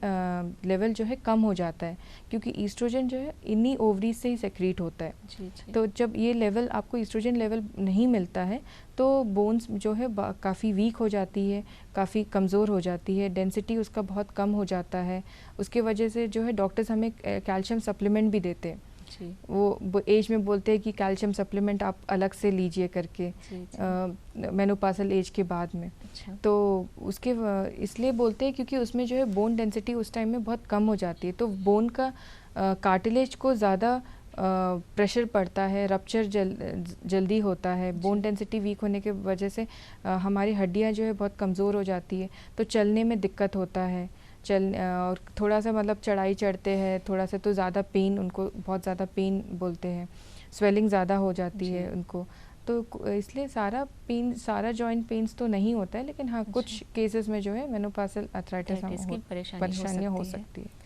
लेवल जो है कम हो जाता है, क्योंकि ईस्ट्रोजन जो है इन्हीं ओवरीज से ही सेक्रीट होता है। जी। तो जब ये लेवल आपको ईस्ट्रोजन लेवल नहीं मिलता है तो बोन्स जो है काफ़ी वीक हो जाती है, काफ़ी कमज़ोर हो जाती है, डेंसिटी उसका बहुत कम हो जाता है। उसके वजह से जो है डॉक्टर्स हमें कैल्शियम सप्लीमेंट भी देते हैं। वो एज में बोलते हैं कि कैल्शियम सप्लीमेंट आप अलग से लीजिए करके मेनोपॉजल एज के बाद में। तो उसके इसलिए बोलते हैं क्योंकि उसमें जो है बोन डेंसिटी उस टाइम में बहुत कम हो जाती है, तो बोन का कार्टिलेज को ज़्यादा प्रेशर पड़ता है, रप्चर जल्दी होता है, बोन डेंसिटी वीक होने के वजह से हमारी हड्डियां जो है बहुत कमज़ोर हो जाती है, तो चलने में दिक्कत होता है। और थोड़ा सा मतलब चढ़ाई चढ़ते हैं थोड़ा सा तो ज़्यादा पेन, उनको बहुत ज़्यादा पेन बोलते हैं, स्वेलिंग ज़्यादा हो जाती है उनको। तो इसलिए सारा जॉइंट पेन्स तो नहीं होता है, लेकिन हाँ कुछ केसेस में जो है मेनोपार्सल अर्थराइटिस की परेशानियाँ हो सकती है।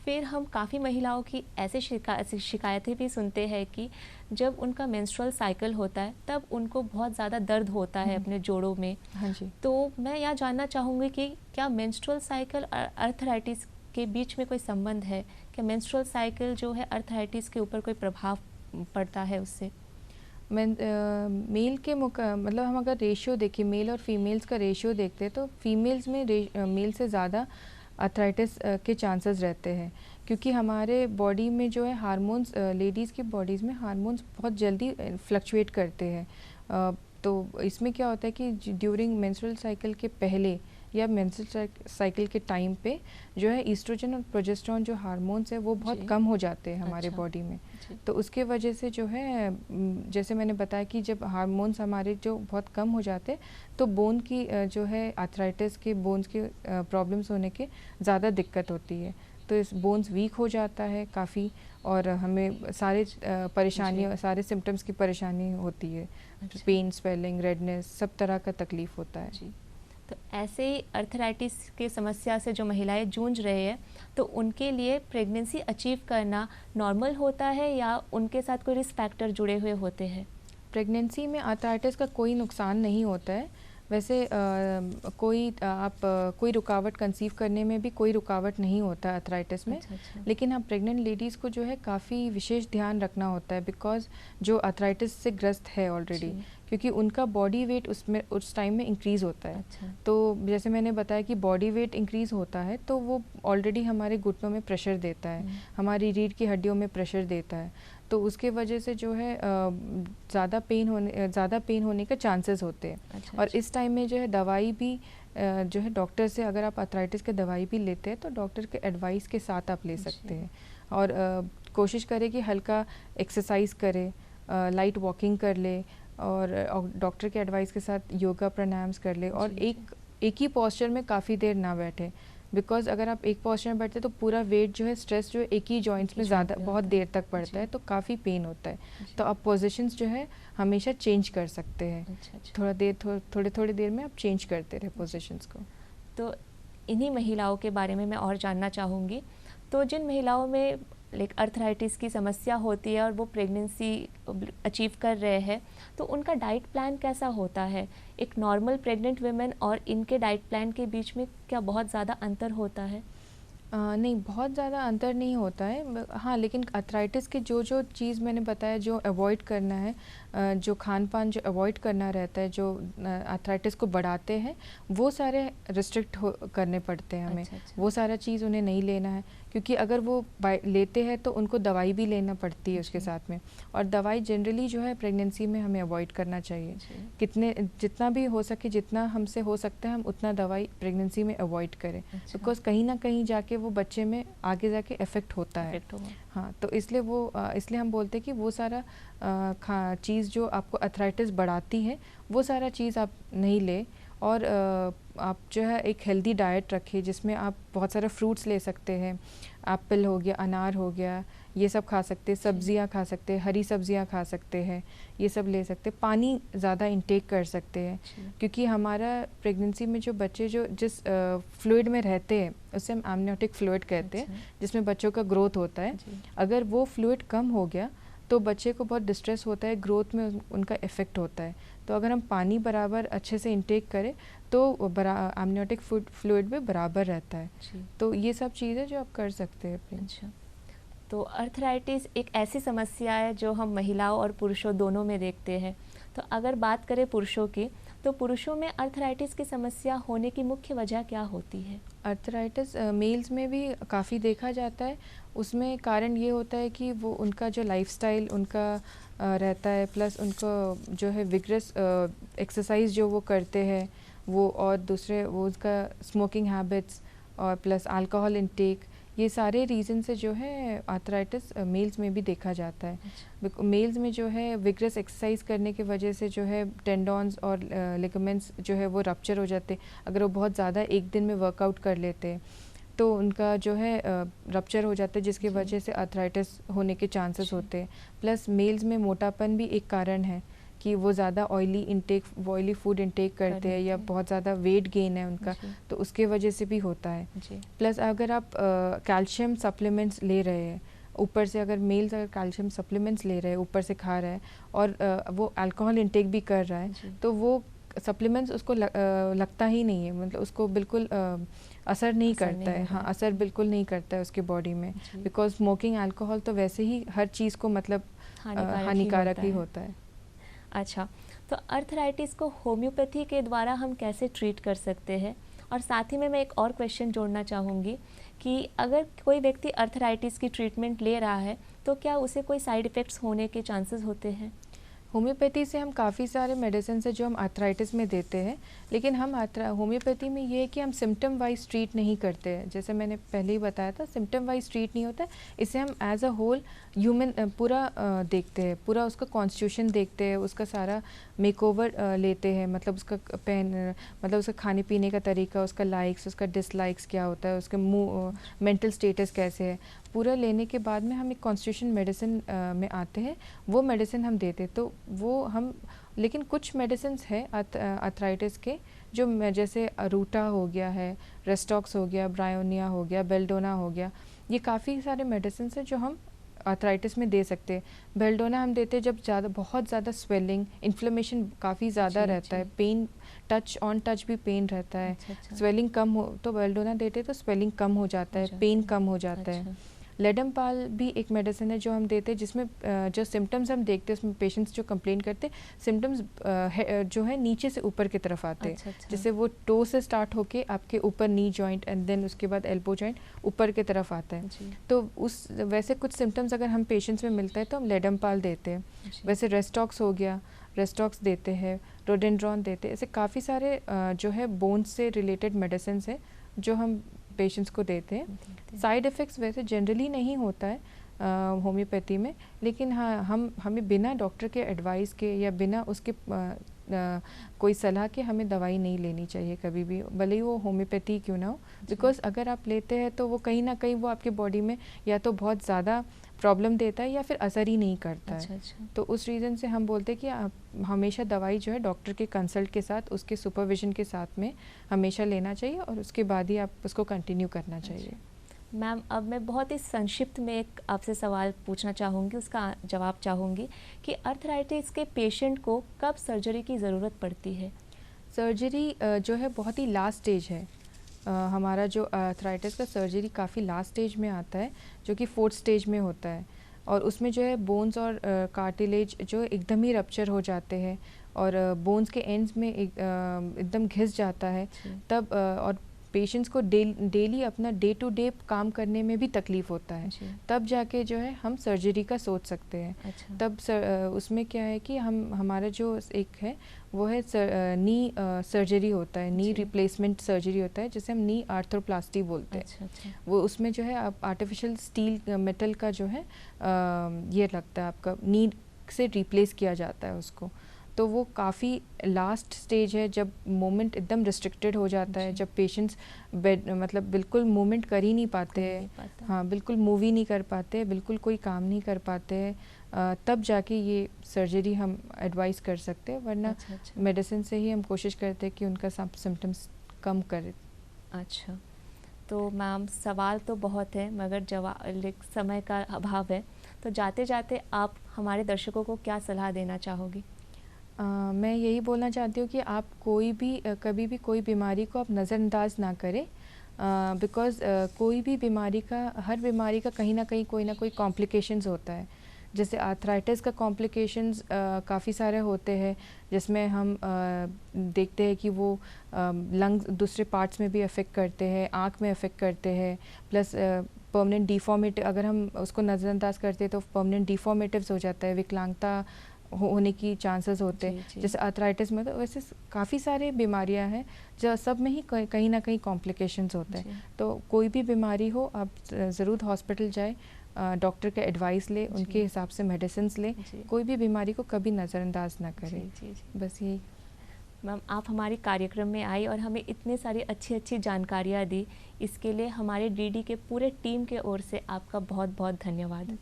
फिर हम काफ़ी महिलाओं की ऐसे शिकायतें भी सुनते हैं कि जब उनका मेंस्ट्रुअल साइकिल होता है तब उनको बहुत ज़्यादा दर्द होता है अपने जोड़ों में। हाँ जी। तो मैं यह जानना चाहूँगी कि क्या मेंस्ट्रुअल साइकिल और अर्थराइटिस के बीच में कोई संबंध है? क्या मेंस्ट्रुअल साइकिल जो है अर्थराइटिस के ऊपर कोई प्रभाव पड़ता है उससे? मेल के मतलब हम अगर रेशियो देखें, मेल और फीमेल्स का रेशियो देखते हैं तो फीमेल्स में मेल से ज़्यादा अर्थराइटिस के चांसेस रहते हैं, क्योंकि हमारे बॉडी में जो है हार्मोन्स, लेडीज़ की बॉडीज़ में हार्मोन्स बहुत जल्दी फ्लक्चुएट करते हैं। तो इसमें क्या होता है कि ड्यूरिंग मेंस्ट्रुअल साइकिल के पहले या मेंस्ट्रुअल साइकिल के टाइम पे जो है ईस्ट्रोजन और प्रोजेस्टेरोन जो हार्मोन्स है वो बहुत कम हो जाते हैं हमारे बॉडी में। तो उसके वजह से जो है, जैसे मैंने बताया कि जब हार्मोन्स हमारे जो बहुत कम हो जाते हैं तो बोन की जो है आर्थराइटिस के बोन्स के प्रॉब्लम्स होने के ज़्यादा दिक्कत होती है। तो इस बोन्स वीक हो जाता है काफ़ी और हमें सारे परेशानियाँ, सारे सिम्टम्स की परेशानी होती है। पेन, स्वेलिंग, रेडनेस, सब तरह का तकलीफ़ होता है। जी। तो ऐसे ही अर्थराइटिस के समस्या से जो महिलाएं जूझ रहे हैं तो उनके लिए प्रेगनेंसी अचीव करना नॉर्मल होता है या उनके साथ कोई रिस्क फैक्टर जुड़े हुए होते हैं? प्रेगनेंसी में अर्थराइटिस का कोई नुकसान नहीं होता है। वैसे कोई रुकावट कंसीव करने में भी कोई रुकावट नहीं होता अर्थराइटिस में। अच्छा। लेकिन हाँ प्रेग्नेंट लेडीज़ को जो है काफ़ी विशेष ध्यान रखना होता है, बिकॉज जो अर्थराइटिस से ग्रस्त है ऑलरेडी, क्योंकि उनका बॉडी वेट उसमें उस टाइम में इंक्रीज़ होता है। अच्छा। तो जैसे मैंने बताया कि बॉडी वेट इंक्रीज़ होता है तो वो ऑलरेडी हमारे घुटनों में प्रेशर देता है, हमारी रीढ़ की हड्डियों में प्रेशर देता है, तो उसके वजह से जो है ज़्यादा पेन होने के चांसेस होते हैं। अच्छा। और इस टाइम में जो है दवाई भी जो है डॉक्टर से, अगर आप अर्थराइटिस की दवाई भी लेते हैं तो डॉक्टर के एडवाइस के साथ आप ले सकते हैं। और कोशिश करें कि हल्का एक्सरसाइज करें, लाइट वॉकिंग कर ले और डॉक्टर के एडवाइस के साथ योगा प्राणायाम कर ले और एक ही पोस्चर में काफ़ी देर ना बैठे, बिकॉज अगर आप एक पोस्चर में बैठते तो पूरा वेट जो है, स्ट्रेस जो है एक ही जॉइंट्स में ज़्यादा बहुत देर तक पड़ता है तो काफ़ी पेन होता है। तो आप पोजीशंस जो है हमेशा चेंज कर सकते हैं। थोड़ी देर में आप चेंज करते रहे पोजीशंस को। तो इन्हीं महिलाओं के बारे में मैं और जानना चाहूँगी। तो जिन महिलाओं में अर्थराइटिस की समस्या होती है और वो प्रेगनेंसी अचीव कर रहे हैं तो उनका डाइट प्लान कैसा होता है? एक नॉर्मल प्रेग्नेंट वुमेन और इनके डाइट प्लान के बीच में क्या बहुत ज़्यादा अंतर होता है? नहीं, बहुत ज़्यादा अंतर नहीं होता है। हाँ, लेकिन अर्थराइटिस के जो चीज़ मैंने बताया जो अवॉइड करना है, जो खान पान जो अवॉइड करना रहता है, जो अर्थराइटिस को बढ़ाते हैं, वो सारे रिस्ट्रिक्ट करने पड़ते हैं हमें। अच्छा। वो सारा चीज़ उन्हें नहीं लेना है, क्योंकि अगर वो लेते हैं तो उनको दवाई भी लेना पड़ती है उसके साथ में। और दवाई जनरली जो है प्रेगनेंसी में हमें अवॉइड करना चाहिए। जितना भी हो सके, जितना हमसे हो सकता है हम उतना दवाई प्रेगनेंसी में अवॉइड करें, बिकॉज कहीं ना कहीं जाके वो बच्चे में आगे जाके इफ़ेक्ट होता है। हाँ, तो इसलिए हम बोलते हैं कि वो सारा चीज़ जो आपको अर्थराइटिस बढ़ाती है वो सारा चीज़ आप नहीं ले। और आप जो है एक हेल्दी डाइट रखें जिसमें आप बहुत सारे फ्रूट्स ले सकते हैं, एप्पल हो गया, अनार हो गया, ये सब खा सकते हैं, सब्जियां खा सकते हैं, हरी सब्जियां खा सकते हैं, ये सब ले सकते हैं। पानी ज़्यादा इंटेक कर सकते हैं, क्योंकि हमारा प्रेगनेंसी में जो बच्चे जो जिस फ्लूइड में रहते हैं उसे हम एमनियोटिक फ्लूइड कहते हैं, जिसमें बच्चों का ग्रोथ होता है। अगर वो फ्लूइड कम हो गया तो बच्चे को बहुत डिस्ट्रेस होता है, ग्रोथ में उनका इफ़ेक्ट होता है। तो अगर हम पानी बराबर अच्छे से इंटेक करें तो एमनियोटिक फ्लूइड भी बराबर रहता है। तो ये सब चीज़ें जो आप कर सकते हैं। अच्छा, तो अर्थराइटिस एक ऐसी समस्या है जो हम महिलाओं और पुरुषों दोनों में देखते हैं। तो अगर बात करें पुरुषों की, तो पुरुषों में अर्थराइटिस की समस्या होने की मुख्य वजह क्या होती है? अर्थराइटिस मेल्स में भी काफ़ी देखा जाता है। उसमें कारण ये होता है कि वो उनका जो लाइफस्टाइल उनका रहता है, प्लस उनको जो है विग्रस एक्सरसाइज जो वो करते हैं वो, और दूसरे वो उसका स्मोकिंग हैबिट्स और प्लस अल्कोहल इंटेक, ये सारे रीज़न से जो है आर्थराइटिस मेल्स में भी देखा जाता है। मेल्स में जो है विग्रस एक्सरसाइज करने की वजह से जो है टेंडॉन्स और लिगामेंट्स जो है वो रप्चर हो जाते हैं। अगर वो बहुत ज़्यादा एक दिन में वर्कआउट कर लेते हैं तो उनका जो है रप्चर हो जाता है, जिसकी वजह से आर्थराइटिस होने के चांसेस होते हैं। प्लस मेल्स में मोटापन भी एक कारण है कि वो ज़्यादा ऑयली फूड इंटेक करते हैं या बहुत ज़्यादा वेट गेन है उनका, तो उसके वजह से भी होता है। प्लस अगर आप कैल्शियम सप्लीमेंट्स ले रहे हैं ऊपर से, अगर मेल्स अगर कैल्शियम सप्लीमेंट्स ले रहे हैं ऊपर से खा रहा है और वो अल्कोहल इंटेक भी कर रहा है, तो वो सप्लीमेंट्स उसको लगता ही नहीं है, मतलब उसको बिल्कुल असर नहीं करता है। हाँ, असर बिल्कुल नहीं करता है उसके बॉडी में, बिकॉज स्मोकिंग अल्कोहल तो वैसे ही हर चीज़ को मतलब हानिकारक ही होता है। अच्छा, तो आर्थराइटिस को होम्योपैथी के द्वारा हम कैसे ट्रीट कर सकते हैं? और साथ ही में मैं एक और क्वेश्चन जोड़ना चाहूँगी कि अगर कोई व्यक्ति आर्थराइटिस की ट्रीटमेंट ले रहा है तो क्या उसे कोई साइड इफ़ेक्ट्स होने के चांसेस होते हैं? होम्योपैथी से हम काफ़ी सारे मेडिसिन है जो हम आर्थराइटिस में देते हैं, लेकिन हम होम्योपैथी में ये है कि हम सिम्टम वाइज ट्रीट नहीं करते हैं। जैसे मैंने पहले ही बताया था, सिम्टम वाइज ट्रीट नहीं होता है। इसे हम एज अ होल ह्यूमन पूरा देखते हैं, पूरा उसका कॉन्स्टिट्यूशन देखते हैं, उसका सारा मेकओवर लेते हैं, मतलब उसका मतलब उसका खाने पीने का तरीका, उसका लाइक्स, उसका डिसलाइक्स क्या होता है, उसका मेंटल स्टेटस कैसे है, पूरा लेने के बाद में हम एक कॉन्स्टिट्यूशन मेडिसिन में आते हैं, वो मेडिसिन हम देते। तो वो हम, लेकिन कुछ मेडिसिन है आर्थराइटिस के जो जैसे अरूटा हो गया है, रेस्टॉक्स हो गया, ब्रायोनिया हो गया, बेल्डोना हो गया, ये काफ़ी सारे मेडिसिन है जो हम आर्थराइटिस में दे सकते हैं। बेल्डोना हम देते हैं जब बहुत ज़्यादा स्वेलिंग, इन्फ्लेमेशन काफ़ी ज़्यादा रहता है, पेन टच भी पेन रहता है, स्वेलिंग कम हो तो बेल्डोना देते तो स्वेलिंग कम हो जाता है, पेन कम हो जाता है। लेडमपाल भी एक मेडिसिन है जो हम देते हैं, जिसमें जो सिम्टम्स हम देखते हैं उसमें पेशेंट्स जो कंप्लेन करते हैं, सिम्टम्स जो है नीचे से ऊपर की तरफ आते हैं। जैसे वो टो से स्टार्ट होके आपके ऊपर नी जॉइंट एंड देन उसके बाद एल्बो जॉइंट ऊपर की तरफ आता है। तो उस वैसे कुछ सिम्टम्स अगर हम पेशेंट्स में मिलता है तो हम लेडमपाल देते हैं। वैसे रेस्टॉक्स हो गया, रेस्टॉक्स देते हैं, रोडेंड्रॉन देते हैं। ऐसे काफ़ी सारे जो है बोन्स से रिलेटेड मेडिसिन है जो हम पेशेंट्स को देते हैं। साइड इफ़ेक्ट्स वैसे जनरली नहीं होता है होम्योपैथी में, लेकिन हाँ हमें बिना डॉक्टर के एडवाइस के या बिना उसके कोई सलाह के हमें दवाई नहीं लेनी चाहिए कभी भी, भले ही वो होम्योपैथी क्यों ना हो। बिकॉज अगर आप लेते हैं तो वो कहीं ना कहीं वो आपके बॉडी में या तो बहुत ज़्यादा प्रॉब्लम देता है या फिर असर ही नहीं करता है। तो उस रीज़न से हम बोलते हैं कि आप हमेशा दवाई जो है डॉक्टर के कंसल्ट के साथ, उसके सुपरविजन के साथ में हमेशा लेना चाहिए और उसके बाद ही आप उसको कंटिन्यू करना चाहिए। मैम, अब मैं बहुत ही संक्षिप्त में एक आपसे सवाल पूछना चाहूँगी, उसका जवाब चाहूँगी कि आर्थराइटिस के पेशेंट को कब सर्जरी की ज़रूरत पड़ती है? सर्जरी जो है बहुत ही लास्ट स्टेज है। हमारा जो आर्थराइटिस का सर्जरी काफ़ी लास्ट स्टेज में आता है, जो कि 4th स्टेज में होता है, और उसमें जो है बोन्स और कार्टिलेज जो एकदम ही रप्चर हो जाते हैं और बोन्स के एंड्स में एकदम घिस जाता है तब, और पेशेंट्स को डेली अपना डे टू डे काम करने में भी तकलीफ़ होता है, तब जाके जो है हम सर्जरी का सोच सकते हैं। तब उसमें क्या है कि हमारा जो एक है वो है नी सर्जरी होता है, नी रिप्लेसमेंट सर्जरी होता है, जिसे हम नी आर्थ्रोप्लास्टी बोलते हैं। वो उसमें जो है आप आर्टिफिशियल स्टील मेटल का जो है ये लगता है आपका, नी से रिप्लेस किया जाता है उसको। तो वो काफ़ी लास्ट स्टेज है जब मूवमेंट एकदम रिस्ट्रिक्टेड हो जाता है, जब पेशेंट्स बेड मतलब बिल्कुल मूवमेंट कर ही नहीं पाते हैं, हाँ बिल्कुल मूव ही नहीं कर पाते, बिल्कुल कोई काम नहीं कर पाते हैं, तब जाके ये सर्जरी हम एडवाइस कर सकते हैं, वरना मेडिसिन से ही हम कोशिश करते हैं कि उनका सिम्टम्स कम करें। अच्छा, तो मैम सवाल तो बहुत है मगर जवाब समय का अभाव है, तो जाते जाते आप हमारे दर्शकों को क्या सलाह देना चाहोगी? मैं यही बोलना चाहती हूँ कि आप कभी भी कोई बीमारी को आप नज़रअंदाज ना करें, बिकॉज़ कोई भी बीमारी का, हर बीमारी का कहीं ना कहीं कोई ना कोई कॉम्प्लिकेशंस होता है। जैसे आर्थराइटिस का कॉम्प्लिकेशंस काफ़ी सारे होते हैं, जिसमें हम देखते हैं कि वो लंग्स दूसरे पार्ट्स में भी अफेक्ट करते हैं, आँख में अफेक्ट करते हैं, प्लस परमानेंट डिफॉर्मेटिव, अगर हम उसको नज़रअंदाज करते हैं तो परमानेंट डिफॉर्मेटिव्स हो जाता है, विकलांगता होने की चांसेस होते हैं। जैसे आर्थराइटिस में तो वैसे काफ़ी सारे बीमारियां हैं जो सब में ही कहीं ना कहीं कॉम्प्लिकेशंस होते हैं। तो कोई भी बीमारी हो आप ज़रूर हॉस्पिटल जाए, डॉक्टर के एडवाइस ले, उनके हिसाब से मेडिसिन ले, कोई भी बीमारी को कभी नज़रअंदाज ना करें। बस यही। मैम, आप हमारे कार्यक्रम में आई और हमें इतने सारी अच्छी अच्छी जानकारियाँ दी, इसके लिए हमारे डीडी के पूरे टीम के ओर से आपका बहुत बहुत धन्यवाद।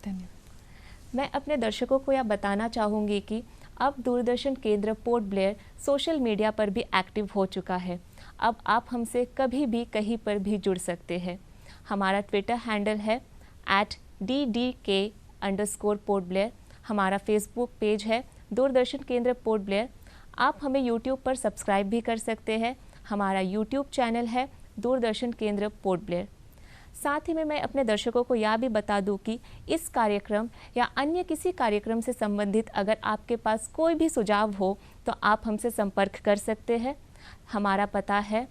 मैं अपने दर्शकों को यह बताना चाहूँगी कि अब Doordarshan Kendra Port Blair social media पर भी एक्टिव हो चुका है। अब आप हमसे कभी भी कहीं पर भी जुड़ सकते हैं। हमारा ट्विटर हैंडल है @DDK_पोर्ट ब्लेयर। हमारा फेसबुक पेज है दूरदर्शन केंद्र पोर्ट ब्लेयर। आप हमें यूट्यूब पर सब्सक्राइब भी कर सकते हैं। हमारा यूट्यूब चैनल है दूरदर्शन केंद्र पोर्ट ब्लेयर। साथ ही में मैं अपने दर्शकों को यह भी बता दूं कि इस कार्यक्रम या अन्य किसी कार्यक्रम से संबंधित अगर आपके पास कोई भी सुझाव हो तो आप हमसे संपर्क कर सकते हैं। हमारा पता है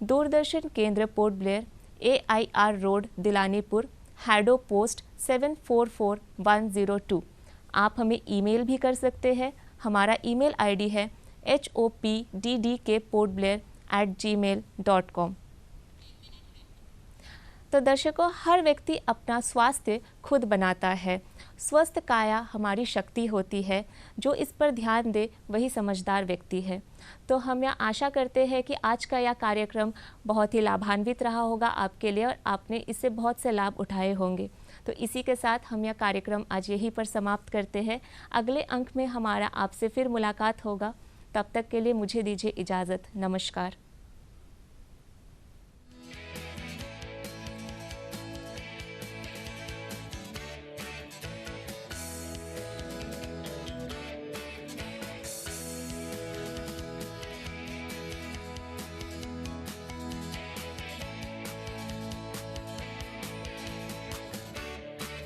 Doordarshan Kendra Port Blair, AIR road, Dilanipur, Haddo post 744102। आप हमें ईमेल भी कर सकते हैं। हमारा ईमेल ID है hopddkportblair@gmail.com। तो दर्शकों, हर व्यक्ति अपना स्वास्थ्य खुद बनाता है। स्वस्थ काया हमारी शक्ति होती है। जो इस पर ध्यान दे वही समझदार व्यक्ति है। तो हम यह आशा करते हैं कि आज का यह कार्यक्रम बहुत ही लाभान्वित रहा होगा आपके लिए और आपने इससे बहुत से लाभ उठाए होंगे। तो इसी के साथ हम यह कार्यक्रम आज यहीं पर समाप्त करते हैं। अगले अंक में हमारा आपसे फिर मुलाकात होगा। तब तक के लिए मुझे दीजिए इजाज़त। नमस्कार।